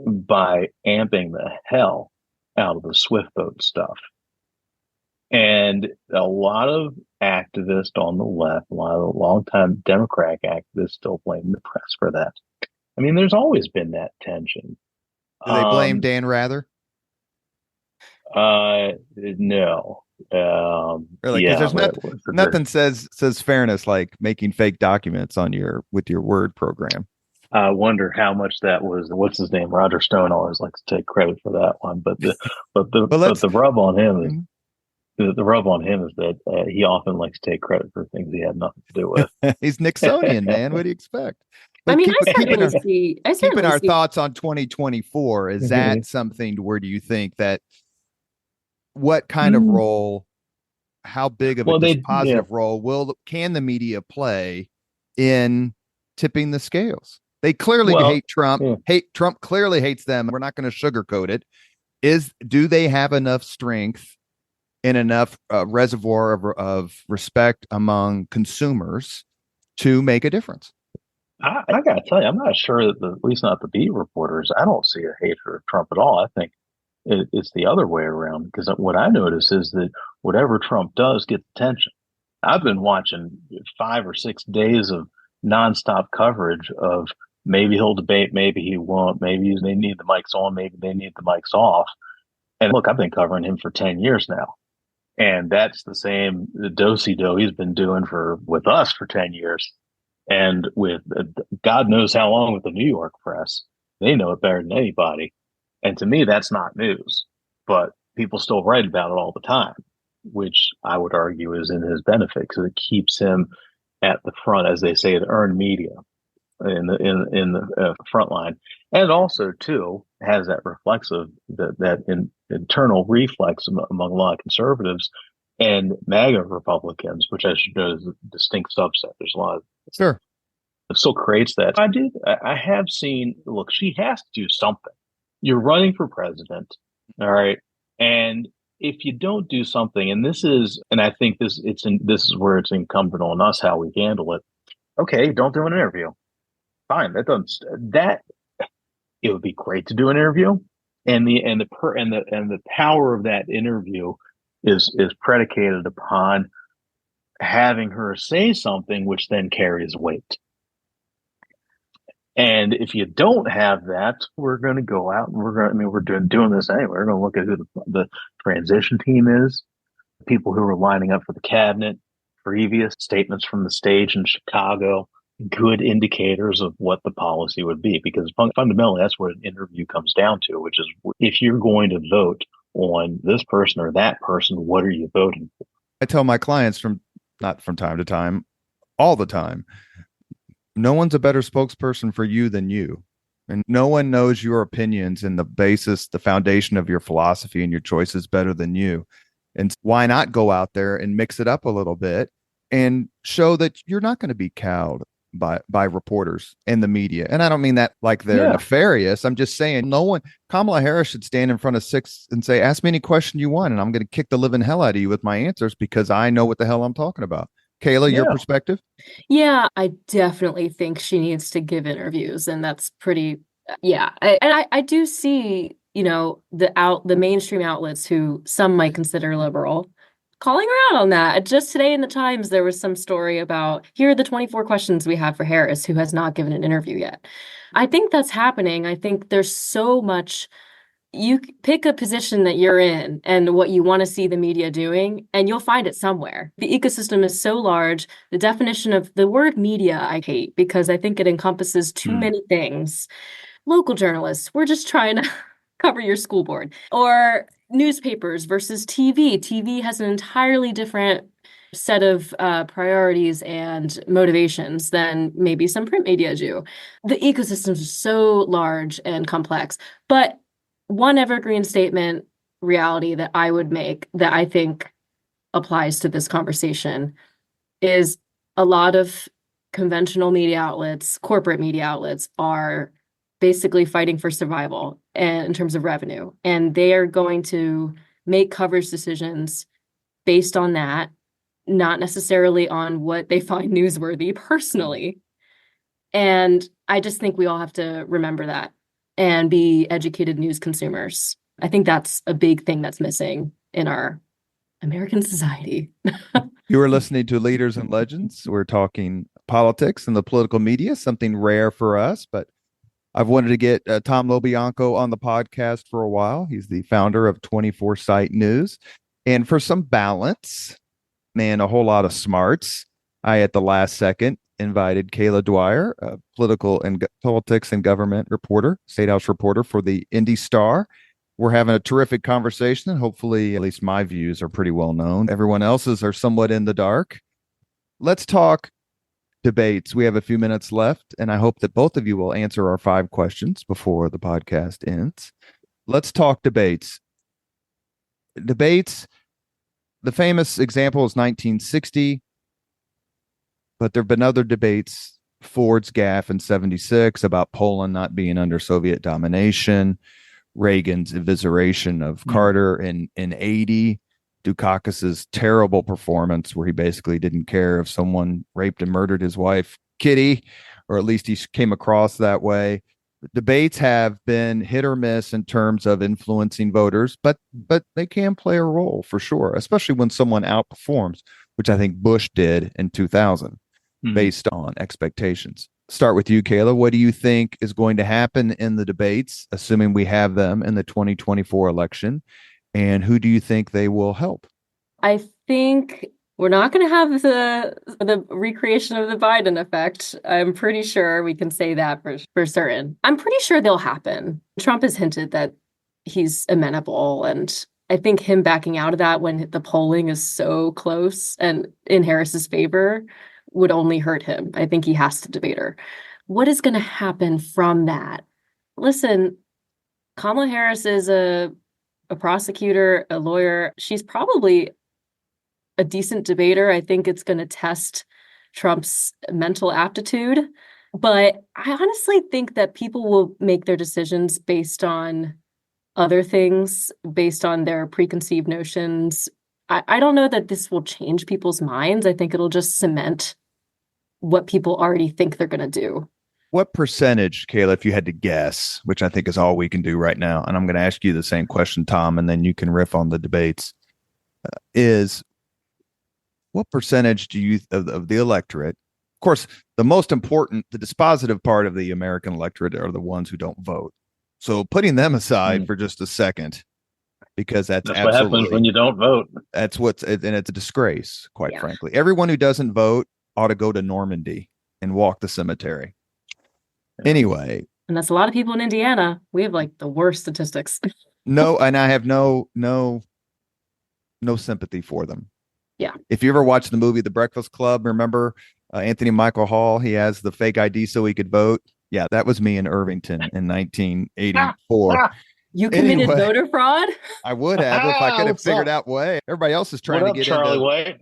by amping the hell out of the Swift vote stuff. And a lot of activists on the left, a lot of longtime Democratic activists still blame the press for that. I mean, there's always been that tension.
Do they blame Dan Rather?
No.
Really? Because there's nothing says fairness like making fake documents with your Word program.
I wonder how much that was. What's his name? Roger Stone always likes to take credit for that one, but the rub on him is. The rub on him is that he often likes to take credit for things he had nothing to do with.
He's Nixonian, man. What do you expect?
But I mean, keeping
our thoughts on 2024, is that something where do you think that what kind of role, how big of a positive role can the media play in tipping the scales? They clearly hate Trump. Trump clearly hates them. We're not going to sugarcoat it. Do they have enough strength and enough reservoir of respect among consumers to make a difference?
I got to tell you, I'm not sure that at least not the beat reporters, I don't see a hatred of Trump at all. I think it's the other way around, because what I notice is that whatever Trump does gets attention. I've been watching 5 or 6 days of nonstop coverage of maybe he'll debate, maybe he won't, maybe they need the mics on, maybe they need the mics off. And look, I've been covering him for 10 years now. And that's the same do-si-do he's been doing with us for 10 years. And with God knows how long with the New York press. They know it better than anybody. And to me, that's not news. But people still write about it all the time, which I would argue is in his benefit, because it keeps him at the front, as they say, the earned media in the front line. And also, too, has that reflexive, internal reflex among a lot of conservatives and MAGA Republicans, which I should know is a distinct subset. There's a lot of It still creates that. I have seen, look, she has to do something. You're running for president. All right. And if you don't do something, and I think this is where it's incumbent on us how we handle it. Okay, don't do an interview. Fine. That it would be great to do an interview. And the power of that interview is predicated upon having her say something which then carries weight. And if you don't have that, we're going to go out and we're doing this anyway. We're going to look at who the transition team is, people who are lining up for the cabinet, previous statements from the stage in Chicago, good indicators of what the policy would be. Because fundamentally, that's what an interview comes down to, which is if you're going to vote on this person or that person, what are you voting for?
I tell my clients not from time to time, all the time, no one's a better spokesperson for you than you. And no one knows your opinions and the foundation of your philosophy and your choices better than you. And why not go out there and mix it up a little bit and show that you're not going to be cowed by reporters and the media. And I don't mean that like they're nefarious. I'm just saying Kamala Harris should stand in front of six and say, ask me any question you want, and I'm going to kick the living hell out of you with my answers because I know what the hell I'm talking about. Kayla, your perspective?
Yeah, I definitely think she needs to give interviews, and that's pretty, yeah. I do see, the mainstream outlets who some might consider liberal calling her out on that. Just today in the Times, there was some story about, here are the 24 questions we have for Harris, who has not given an interview yet. I think that's happening. I think there's so much. You pick a position that you're in and what you want to see the media doing, and you'll find it somewhere. The ecosystem is so large. The definition of the word media, I hate because I think it encompasses too many things. Local journalists, we're just trying to cover your school board. Or newspapers versus TV. TV has an entirely different set of priorities and motivations than maybe some print media do. The ecosystem is so large and complex. But one evergreen statement reality that I would make that I think applies to this conversation is a lot of conventional media outlets, corporate media outlets, are basically fighting for survival and in terms of revenue. And they are going to make coverage decisions based on that, not necessarily on what they find newsworthy personally. And I just think we all have to remember that and be educated news consumers. I think that's a big thing that's missing in our American society.
You are listening to Leaders and Legends. We're talking politics and the political media, something rare for us, but I've wanted to get Tom LoBianco on the podcast for a while. He's the founder of 24 Site News. And for some balance and a whole lot of smarts, I, at the last second, invited Kayla Dwyer, a politics and government reporter, State House reporter for the Indy Star. We're having a terrific conversation, and hopefully, at least my views are pretty well known. Everyone else's are somewhat in the dark. Let's talk debates. We have a few minutes left, and I hope that both of you will answer our 5 questions before the podcast ends. Let's talk debates. Debates, the famous example is 1960. But there have been other debates, Ford's gaffe in 76 about Poland not being under Soviet domination, Reagan's evisceration of Carter in 80, Dukakis's terrible performance where he basically didn't care if someone raped and murdered his wife, Kitty, or at least he came across that way. Debates have been hit or miss in terms of influencing voters, but they can play a role for sure, especially when someone outperforms, which I think Bush did in 2000. Based on expectations. Start with you, Kayla. What do you think is going to happen in the debates, assuming we have them in the 2024 election? And who do you think they will help?
I think we're not going to have the recreation of the Biden effect. I'm pretty sure we can say that for certain. I'm pretty sure they'll happen. Trump has hinted that he's amenable, and I think him backing out of that when the polling is so close and in Harris's favor would only hurt him. I think he has to debate her. What is going to happen from that? Listen, Kamala Harris is a prosecutor, a lawyer. She's probably a decent debater. I think it's going to test Trump's mental aptitude But I honestly think that people will make their decisions based on other things, based on their preconceived notions. I don't know that this will change people's minds. I think it'll just cement what people already think they're going to do.
What percentage, Kayla, if you had to guess, which I think is all we can do right now, and I'm going to ask you the same question, Tom, and then you can riff on the debates, is what percentage do you of the electorate? Of course, the most important, the dispositive part of the American electorate are the ones who don't vote. So putting them aside for just a second, because that's
what happens when you don't vote.
That's and it's a disgrace, quite frankly. Everyone who doesn't vote ought to go to Normandy and walk the cemetery. Anyway.
And that's a lot of people in Indiana. We have like the worst statistics.
No, and I have no sympathy for them.
Yeah.
If you ever watched the movie The Breakfast Club, remember Anthony Michael Hall, he has the fake ID so he could vote. Yeah, that was me in Irvington in 1984.
You committed voter fraud?
I would have if I could have figured out way. Everybody else is trying to get
Charlie
into
Way.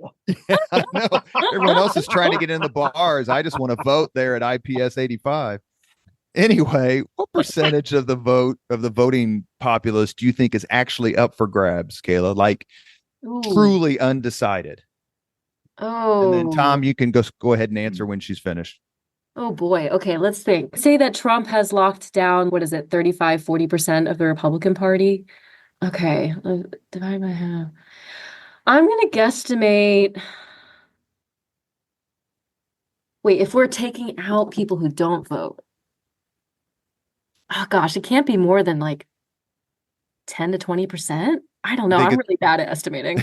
Yeah, I know. Everyone else is trying to get in the bars. I just want to vote there at IPS 85. Anyway, what percentage of the voting populace do you think is actually up for grabs, Kayla? Like truly undecided.
Oh.
And then Tom, you can go ahead and answer when she's finished.
Oh boy. Okay, let's think. Say that Trump has locked down, 35-40% of the Republican Party. Okay, divide by half. I'm going to guesstimate. Wait, if we're taking out people who don't vote. Oh gosh, it can't be more than like 10 to 20%. I don't know. I'm really bad at estimating.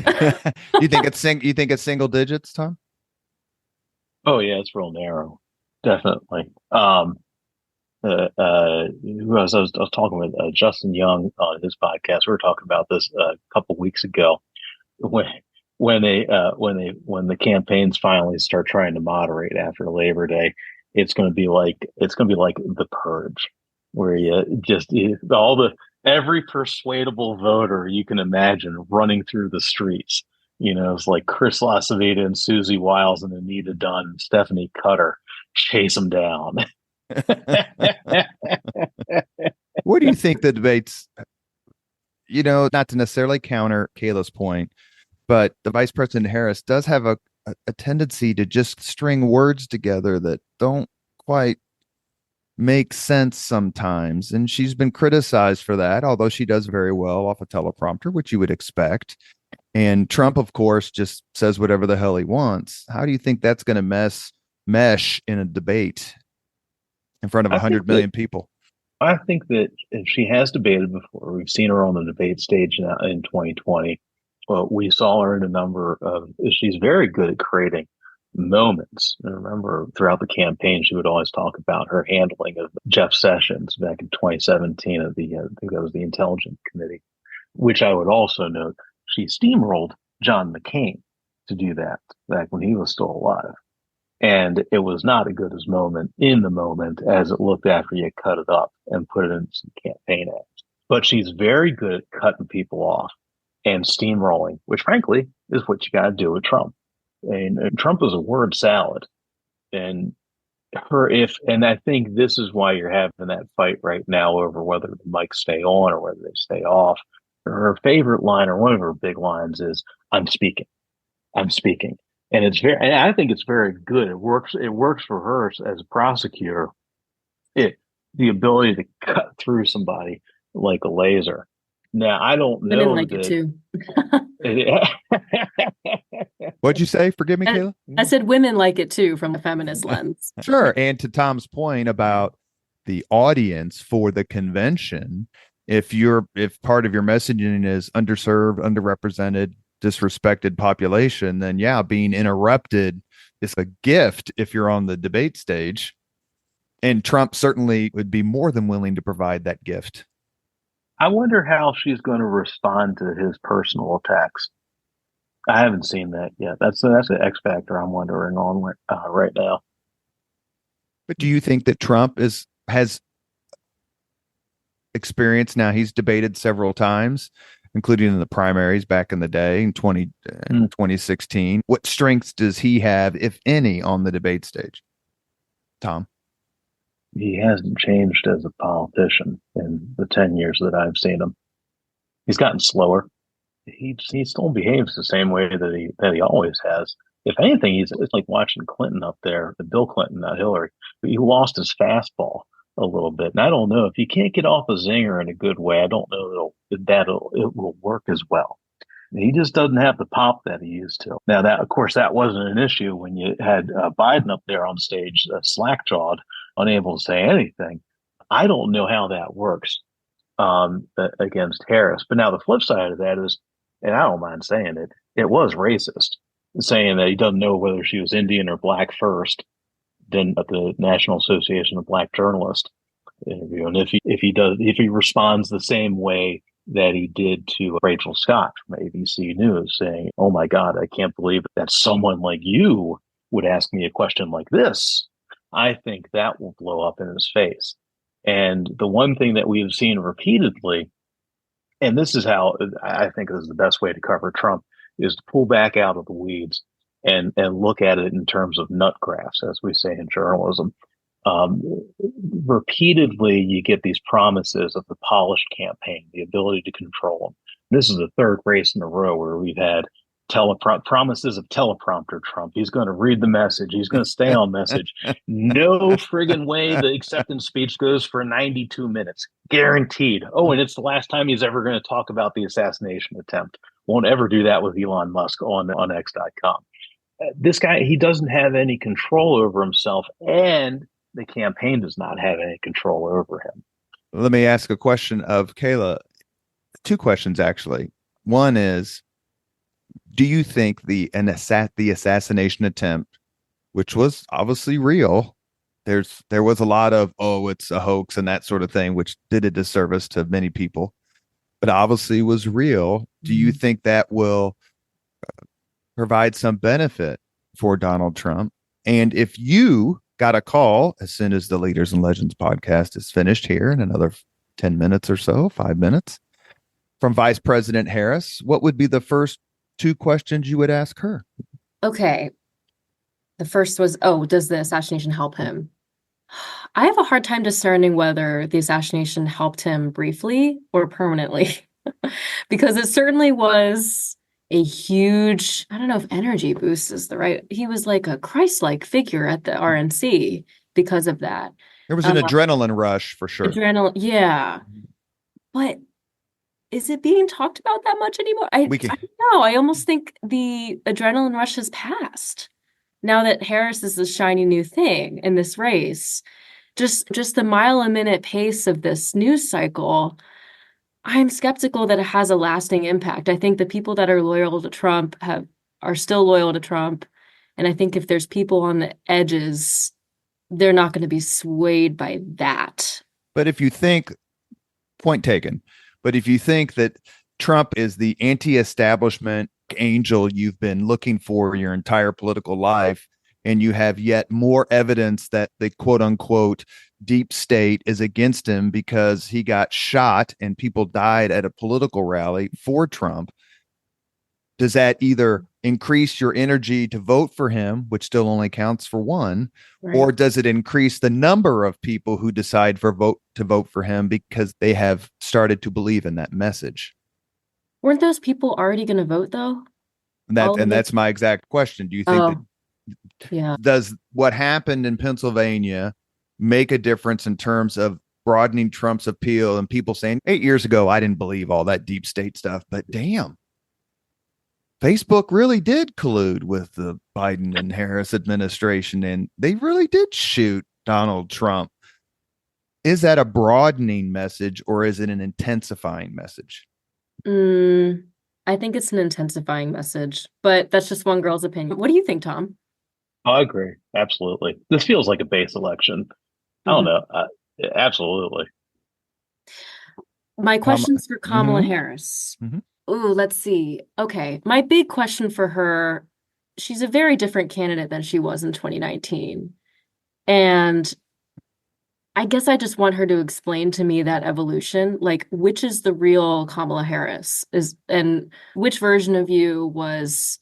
You think it's single digits, Tom?
Oh yeah, it's real narrow. Definitely. Who else? I was talking with Justin Young on his podcast. We were talking about this a couple weeks ago when the campaigns finally start trying to moderate after Labor Day. It's going to be like The Purge, where every persuadable voter you can imagine running through the streets. It's like Chris LaCivita and Susie Wiles and Anita Dunn and Stephanie Cutter chase them down.
What do you think the debates, not to necessarily counter Kayla's point, but the Vice President Harris does have a tendency to just string words together that don't quite make sense sometimes. And she's been criticized for that, although she does very well off a teleprompter, which you would expect. And Trump, of course, just says whatever the hell he wants. How do you think that's going to mesh in a debate in front of 100 million people?
I think that if she has debated before, we've seen her on the debate stage now in 2020. Well, we saw her in a number of, she's very good at creating moments. I remember throughout the campaign, she would always talk about her handling of Jeff Sessions back in 2017 at I think that was the Intelligence Committee, which I would also note, she steamrolled John McCain to do that back when he was still alive. And it was not as good as moment in the moment as it looked after you cut it up and put it in some campaign ads. But she's very good at cutting people off and steamrolling, which frankly is what you got to do with Trump. And Trump is a word salad. And I think this is why you're having that fight right now over whether the mics stay on or whether they stay off. Her favorite line, or one of her big lines, is "I'm speaking, I'm speaking," and I think it's very good. It works for her as a prosecutor. The ability to cut through somebody like a laser. Now, I don't know.
Women like it too.
What'd you say? Forgive me, Kayla?
I said women like it too from a feminist lens.
Sure. And to Tom's point about the audience for the convention, if part of your messaging is underserved, underrepresented, disrespected population, then yeah, being interrupted is a gift if you're on the debate stage. And Trump certainly would be more than willing to provide that gift.
I wonder how she's going to respond to his personal attacks. I haven't seen that yet. That's an X factor I'm wondering on right now.
But do you think that Trump has experience now? He's debated several times, including in the primaries back in the day in 2016. What strengths does he have, if any, on the debate stage? Tom?
he hasn't changed as a politician in the 10 years that I've seen him. He's gotten slower. He still behaves the same way that he always has. If anything, it's like watching Clinton up there, Bill Clinton, not Hillary. He lost his fastball a little bit, and I don't know if he can't get off a zinger in a good way. I don't know that it will work as well. He just doesn't have the pop that he used to. Now, that of course, that wasn't an issue when you had Biden up there on stage, slack-jawed, unable to say anything. I don't know how that works against Harris. But now the flip side of that is, and I don't mind saying it, it was racist, saying that he doesn't know whether she was Indian or black first. Then at the National Association of Black Journalists interview, and if he responds the same way that he did to Rachel Scott from ABC News, saying, "Oh my God, I can't believe that someone like you would ask me a question like this," I think that will blow up in his face. And the one thing that we have seen repeatedly, and this is how I think this is the best way to cover Trump, is to pull back out of the weeds and look at it in terms of nut graphs, as we say in journalism. Repeatedly, you get these promises of the polished campaign, the ability to control them. This is the third race in a row where we've had promises of teleprompter Trump. He's going to read the message. He's going to stay on message. No friggin' way the acceptance speech goes for 92 minutes. Guaranteed. Oh, and it's the last time he's ever going to talk about the assassination attempt. Won't ever do that with Elon Musk on X.com. This guy, he doesn't have any control over himself, and the campaign does not have any control over him.
Let me ask a question of Kayla. Two questions, actually. One is, do you think the assassination attempt, which was obviously real, there was a lot of, oh, it's a hoax and that sort of thing, which did a disservice to many people, but obviously was real. Do you think that will provide some benefit for Donald Trump? And if you got a call as soon as the Leaders and Legends podcast is finished here in another 10 minutes or so, 5 minutes, from Vice President Harris, what would be the first two questions you would ask her?
Okay. The first was, does the assassination help him? I have a hard time discerning whether the assassination helped him briefly or permanently, because it certainly was a huge, I don't know if energy boost is the right, he was like a Christ-like figure at the RNC because of that.
There was an adrenaline rush for sure.
Yeah. But is it being talked about that much anymore? I don't know. I almost think the adrenaline rush has passed now that Harris is the shiny new thing in this race. Just the mile-a-minute pace of this news cycle, I'm skeptical that it has a lasting impact. I think the people that are loyal to Trump are still loyal to Trump. And I think if there's people on the edges, they're not going to be swayed by that.
But if you think, point taken, but if you think that Trump is the anti-establishment angel you've been looking for your entire political life, and you have yet more evidence that the quote unquote deep state is against him because he got shot and people died at a political rally for Trump, does that either increase your energy to vote for him, which still only counts for one, right, or does it increase the number of people who decide to vote for him because they have started to believe in that message?
Weren't those people already going to vote though?
That's my exact question. Do you think does what happened in Pennsylvania make a difference in terms of broadening Trump's appeal and people saying 8 years ago, I didn't believe all that deep state stuff, but damn, Facebook really did collude with the Biden and Harris administration, and they really did shoot Donald Trump. Is that a broadening message or is it an intensifying message?
I think it's an intensifying message, but that's just one girl's opinion. What do you think, Tom?
I agree. Absolutely. This feels like a base election. I don't know. Absolutely.
My question's for Kamala Harris. Ooh, let's see. Okay. My big question for her, she's a very different candidate than she was in 2019. And I guess I just want her to explain to me that evolution, like which is the real Kamala Harris and which version of you was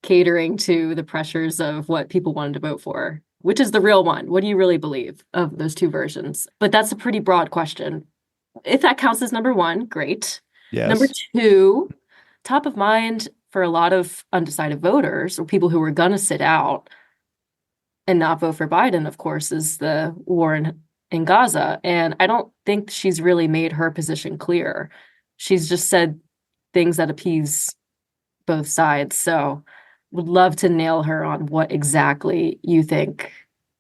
catering to the pressures of what people wanted to vote for. Which is the real one? What do you really believe of those two versions? But that's a pretty broad question. If that counts as number one, great.
Yes.
Number two, top of mind for a lot of undecided voters or people who were going to sit out and not vote for Biden, of course, is the war in Gaza. And I don't think she's really made her position clear. She's just said things that appease both sides. So would love to nail her on what exactly you think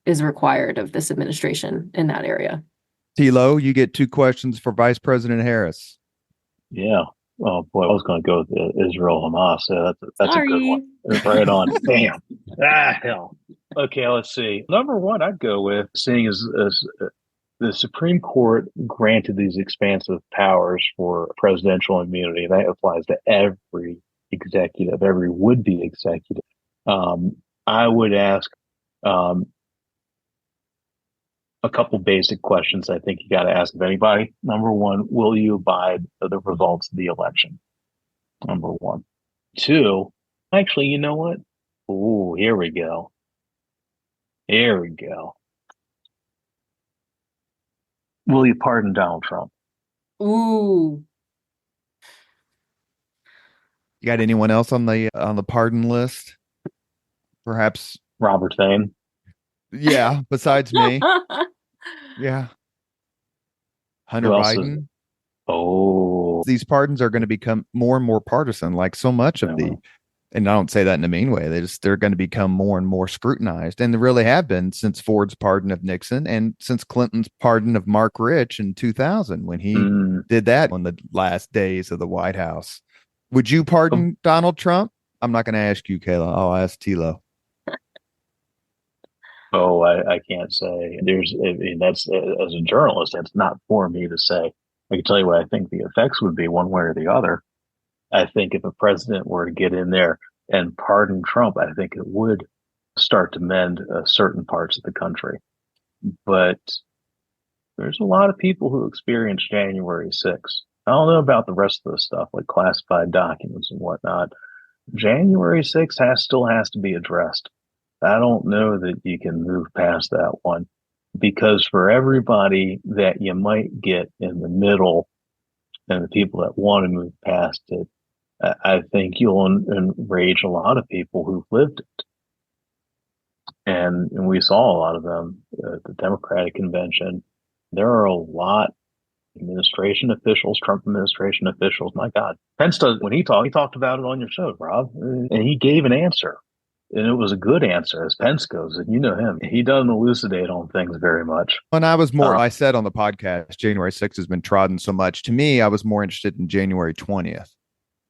is required of this administration in that area.
T-Lo, you get 2 questions for Vice President Harris.
Yeah. Oh boy, I was going to go with Israel Hamas. So that's a good one. Right on. Damn. Hell. Okay, let's see. Number one, I'd go with seeing as the Supreme Court granted these expansive powers for presidential immunity. That applies to every executive, every would-be executive. I would ask a couple basic questions I think you got to ask of anybody. Number one, will you abide by the results of the election? Number one. Two, actually, you know what? Ooh, here we go. Here we go. Will you pardon Donald Trump?
Ooh.
You got anyone else on the pardon list? Perhaps
Robert Thane.
Yeah, besides me. Yeah. Hunter Biden.
Oh.
These pardons are going to become more and more partisan, like so much of and I don't say that in a mean way. They're going to become more and more scrutinized. And they really have been since Ford's pardon of Nixon and since Clinton's pardon of Mark Rich in 2000 when he did that on the last days of the White House. Would you pardon Donald Trump? I'm not going to ask you, Kayla. I'll ask T-Lo.
Oh, I can't say. That's as a journalist, that's not for me to say. I can tell you what I think the effects would be one way or the other. I think if a president were to get in there and pardon Trump, I think it would start to mend certain parts of the country. But there's a lot of people who experienced January 6th. I don't know about the rest of the stuff like classified documents and whatnot. January 6th still has to be addressed. I don't know that you can move past that one, because for everybody that you might get in the middle and the people that want to move past it, I think you'll enrage a lot of people who've lived it. And we saw a lot of them at the Democratic convention. There are a lot of administration officials, Trump administration officials. My God, Pence does, when he talked about it on your show, Rob, and he gave an answer. And it was a good answer as Pence goes. And you know him. He doesn't elucidate on things very much.
And I was more, I said on the podcast, January 6th has been trodden so much. To me, I was more interested in January 20th.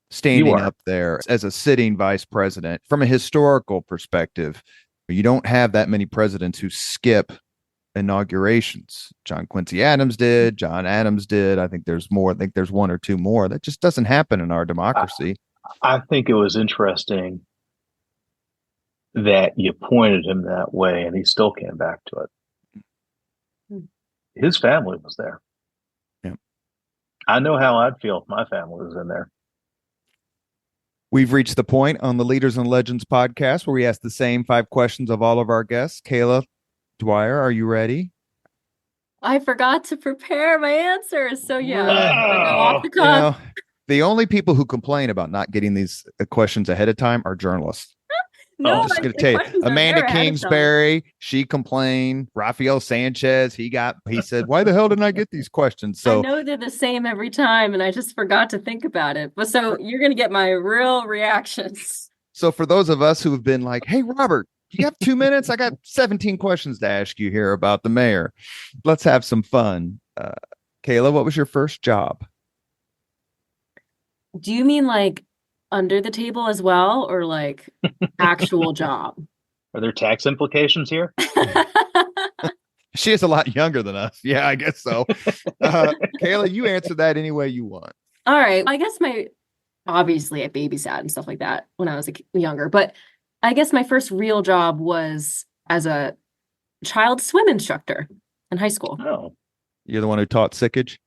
Standing up there as a sitting vice president. From a historical perspective, you don't have that many presidents who skip inaugurations. John Quincy Adams did. John Adams did. I think there's more. I think there's one or two more. That just doesn't happen in our democracy.
I think it was interesting that you pointed him that way and he still came back to it. His family was there.
Yeah.
I know how I'd feel if my family was in there.
We've reached the point on the Leaders and Legends podcast where we ask the same 5 questions of all of our guests. Kayla Dwyer, are you ready?
I forgot to prepare my answers. So yeah, go off the cuff.
The only people who complain about not getting these questions ahead of time are journalists.
No,
I'm just going to tell you, Amanda Kingsbury, she complained. Rafael Sanchez, he said, why the hell didn't I get these questions? So
I know they're the same every time, and I just forgot to think about it. But so you're going to get my real reactions. So
for those of us who have been like, hey, Robert, you have 2 minutes? I got 17 questions to ask you here about the mayor. Let's have some fun. Kayla, what was your first job?
Do you mean like under the table as well, or like actual job?
Are there tax implications here?
She is a lot younger than us. Yeah, I guess so. Kayla, you answer that any way you want.
All right. I guess obviously I babysat and stuff like that when I was younger, but I guess my first real job was as a child swim instructor in high school.
Oh.
You're the one who taught sickage?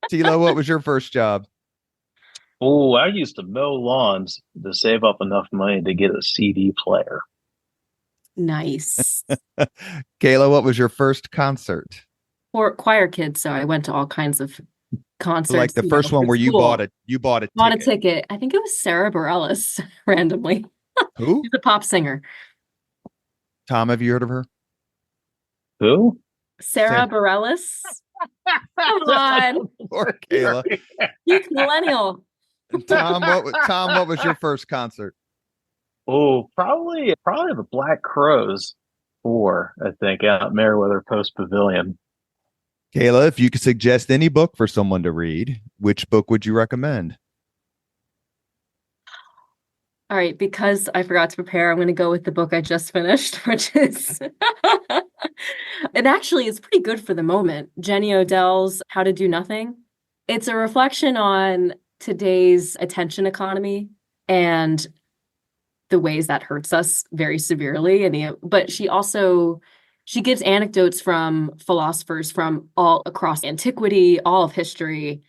T-Lo, what was your first job?
Oh, I used to mow lawns to save up enough money to get a CD player.
Nice.
Kayla, what was your first concert?
For choir kids, so I went to all kinds of
Like
concerts,
the first one
for
where
school.
you bought a
Bought a
ticket.
ticket. I think it was Sarah Bareilles randomly.
Who?
She's a pop singer.
Tom, have you heard of her?
Who?
Sarah Bareilles. Come on.
Or Kayla.
Peak millennial.
Tom, what was your first concert?
Oh, probably the Black Crows 4, I think, out at Meriwether Post Pavilion.
Kayla, if you could suggest any book for someone to read, which book would you recommend?
All right, because I forgot to prepare, I'm going to go with the book I just finished, which is, and actually it's pretty good for the moment. Jenny Odell's How to Do Nothing. It's a reflection on today's attention economy and the ways that hurts us very severely. But she gives anecdotes from philosophers from all across antiquity, all of history,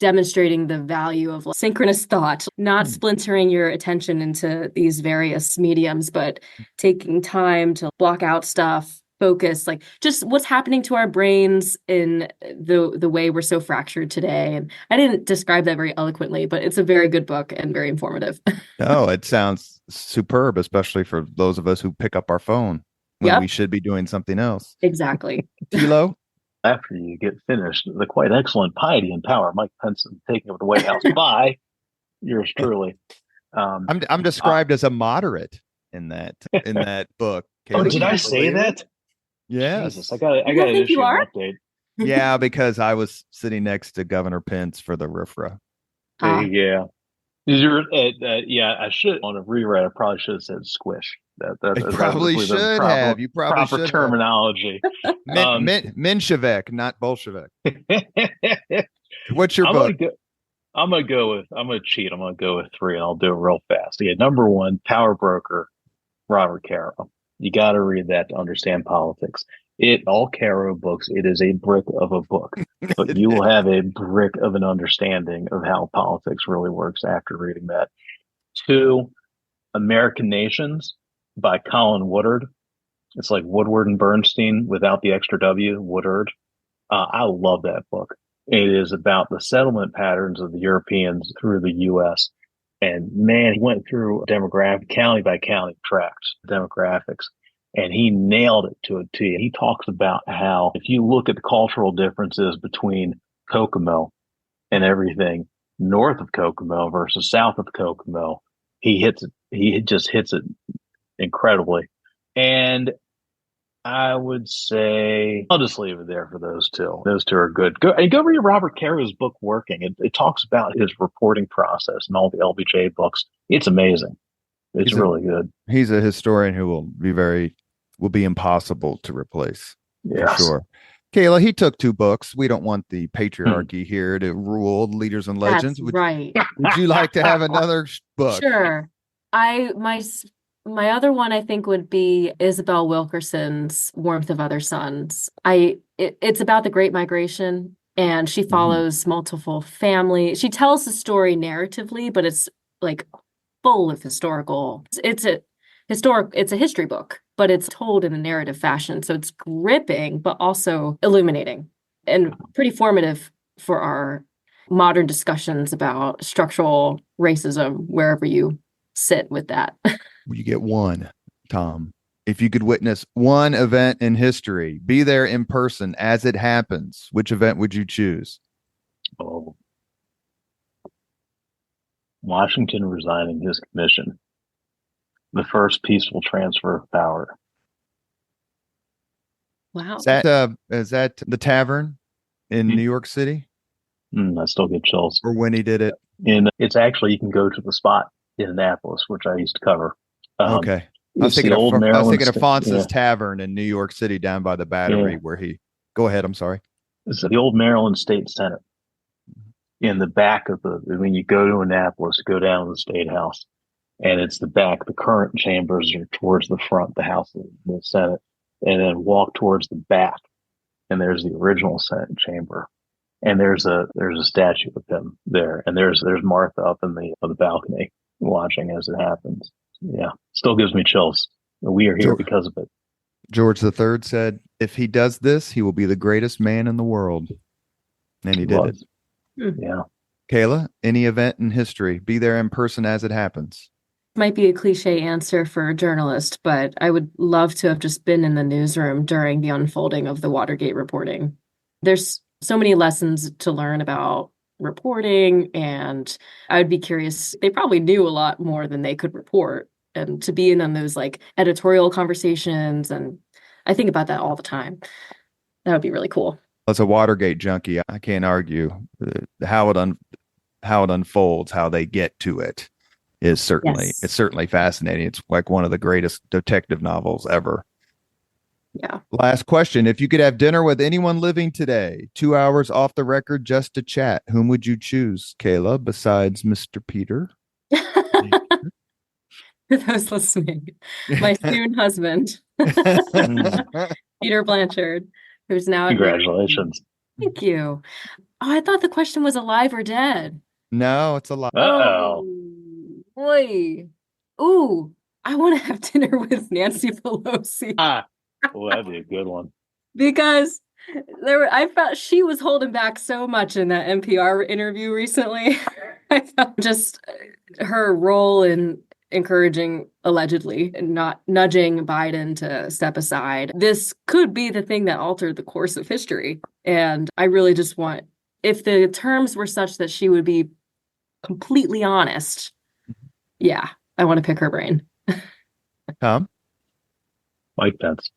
demonstrating the value of synchronous thought, not splintering your attention into these various mediums, but taking time to block out stuff, focus, like just what's happening to our brains in the way we're so fractured today. And I didn't describe that very eloquently, but it's a very good book and very informative.
Oh, it sounds superb, especially for those of us who pick up our phone when we should be doing something else.
Exactly.
Tilo?
After you get finished, the quite excellent Piety and Power, Mike Pence taking over the White House by yours truly.
I'm described as a moderate in that book.
Kayla, did I say that?
Yes.
Jesus, I got to issue an update.
Yeah, because I was sitting next to Governor Pence for the RFRA.
Yeah. Yeah, I should on a rewrite. I probably should have said squish.
You probably should have. You probably
proper terminology.
Menshevik, not Bolshevik. What's your book?
I'm gonna cheat. I'm gonna go with 3, and I'll do it real fast. Yeah, number 1, Power Broker, Robert Caro. You got to read that to understand politics. All Caro books, it is a brick of a book, but you will have a brick of an understanding of how politics really works after reading that. 2, American Nations by Colin Woodard. It's like Woodward and Bernstein without the extra W, Woodard. I love that book. It is about the settlement patterns of the Europeans through the U.S. And man, he went through demographic, county by county tracts, demographics, and he nailed it to a T. He talks about how if you look at the cultural differences between Kokomo and everything north of Kokomo versus south of Kokomo, he just hits it incredibly. And I would say I'll just leave it there for those 2. Those 2 are good. Go read Robert Caro's book, Working. It talks about his reporting process and all the LBJ books. It's amazing. It's really good.
He's a historian who will be impossible to replace. Yes. For sure. Kayla, he took 2 books. We don't want the patriarchy here to rule Leaders and Legends.
That's right.
Would you like to have another book?
Sure. My other one, I think, would be Isabel Wilkerson's Warmth of Other Suns. It's about the Great Migration, and she follows multiple families. She tells the story narratively, but it's like full of historical. It's a history book, but it's told in a narrative fashion. So it's gripping, but also illuminating and pretty formative for our modern discussions about structural racism, wherever you sit with that.
You get 1, Tom. If you could witness one event in history, be there in person as it happens, which event would you choose?
Oh, Washington resigning his commission. The first peaceful transfer of power.
Wow.
Is that the tavern in New York City?
I still get chills.
Or when he did it?
It's actually, you can go to the spot in Annapolis, which I used to cover.
Okay. I was thinking of Fonz's Tavern in New York City down by the Battery where go ahead. I'm sorry.
It's the old Maryland State Senate. In the back of when you go to Annapolis, go down to the State House, and it's the back. The current chambers are towards the front, the House of the Senate, and then walk towards the back, and there's the original Senate chamber. And there's a statue of him there, and there's Martha up in the balcony watching as it happens. Yeah, still gives me chills. We are here because of it.
George III said, "If he does this, he will be the greatest man in the world." And he did it.
Yeah.
Kayla, any event in history, be there in person as it happens.
Might be a cliche answer for a journalist, but I would love to have just been in the newsroom during the unfolding of the Watergate reporting. There's so many lessons to learn about reporting, and I would be curious. They probably knew a lot more than they could report, and to be in on those like editorial conversations, and I think about that all the time. That would be really cool.
As a Watergate junkie, I can't argue how it unfolds, how they get to it is certainly fascinating. It's like one of the greatest detective novels ever.
Yeah.
Last question. If you could have dinner with anyone living today, 2 hours off the record just to chat, whom would you choose, Kayla, besides Mr. Peter?
For those listening, my soon husband, Peter Blanchard, who's now...
Congratulations.
Thank you. Oh, I thought the question was alive or dead.
No, it's alive.
Uh-oh.
Boy. Ooh, I want to have dinner with Nancy Pelosi.
Well, that'd be a good one.
Because I felt she was holding back so much in that NPR interview recently. I felt just her role in encouraging, allegedly, and not nudging Biden to step aside. This could be the thing that altered the course of history. And I really just want, if the terms were such that she would be completely honest, yeah, I want to pick her brain.
Tom?
Mike Pence.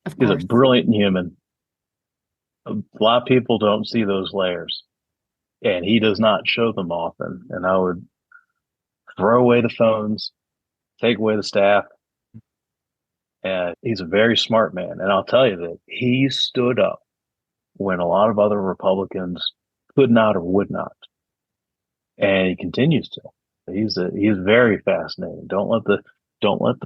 Of
He's
course.
a brilliant human. A lot of people don't see those layers, and he does not show them often. And I would throw away the phones, take away the staff. And he's a very smart man. And I'll tell you that he stood up when a lot of other Republicans could not or would not. And he continues to. He's very fascinating. Don't let the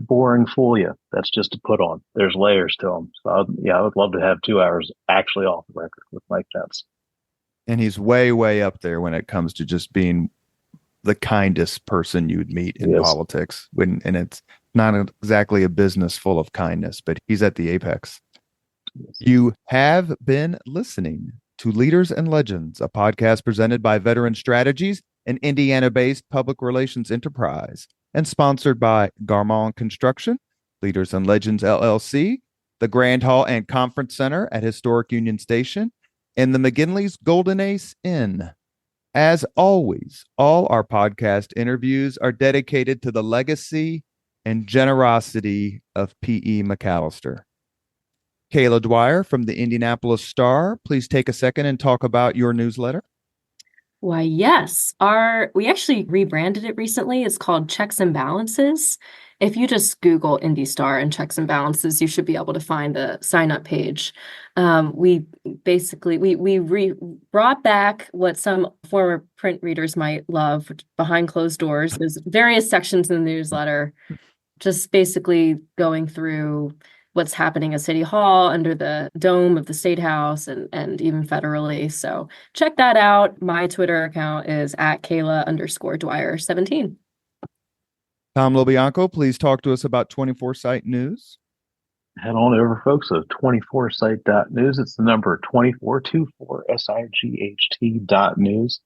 boring fool you. That's just a put on. There's layers to him. So I would love to have 2 hours actually off the record with Mike Pence.
And he's way, way up there when it comes to just being the kindest person you'd meet in politics. And it's not exactly a business full of kindness, but he's at the apex. Yes. You have been listening to Leaders and Legends, a podcast presented by Veteran Strategies, an Indiana-based public relations enterprise, and sponsored by Garmon Construction, Leaders and Legends LLC, the Grand Hall and Conference Center at Historic Union Station, and the McGinley's Golden Ace Inn. As always, all our podcast interviews are dedicated to the legacy and generosity of P.E. McAllister. Kayla Dwyer from the Indianapolis Star, please take a second and talk about your newsletter.
Why, yes. We actually rebranded it recently. It's called Checks and Balances. If you just Google Indy Star and Checks and Balances, you should be able to find the sign-up page. We brought back what some former print readers might love, behind closed doors. There's various sections in the newsletter, just basically going through what's happening at City Hall, under the dome of the State House, and even federally. So check that out. My Twitter account is @Kayla_Dwyer17.
Tom LoBianco, please talk to us about 24 Site News.
Head on over, folks, to 24site.news. It's the number 2424SIGHT.news.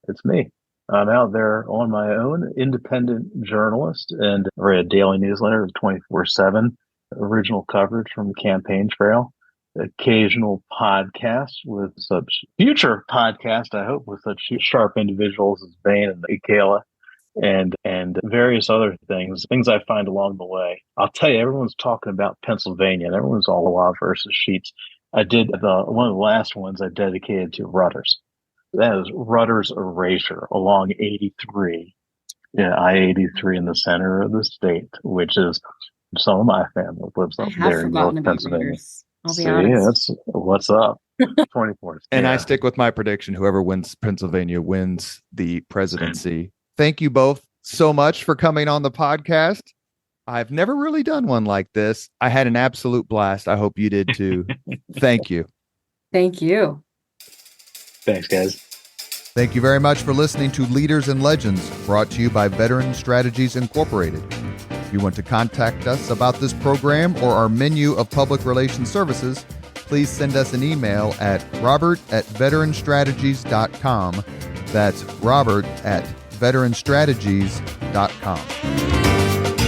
It's me. I'm out there on my own, independent journalist, and write a daily newsletter of 24/7. Original coverage from the campaign trail, occasional podcasts with such future podcast, I hope, with such sharp individuals as Bain and Kayla, and various other things I find along the way. I'll tell you, everyone's talking about Pennsylvania, and everyone's all law versus Sheets. I did one of the last ones I dedicated to Rutter's. That is Rutter's erasure along 83, I-83 in the center of the state, which is some of my family lives up there in North Pennsylvania. See, that's what's up. 24.
And I stick with my prediction. Whoever wins Pennsylvania wins the presidency. Thank you both so much for coming on the podcast. I've never really done one like this. I had an absolute blast. I hope you did too. Thank you.
Thank you.
Thanks, guys.
Thank you very much for listening to Leaders and Legends, brought to you by Veteran Strategies Incorporated. If you want to contact us about this program or our menu of public relations services, please send us an email at robert@veteranstrategies.com. That's robert@veteranstrategies.com.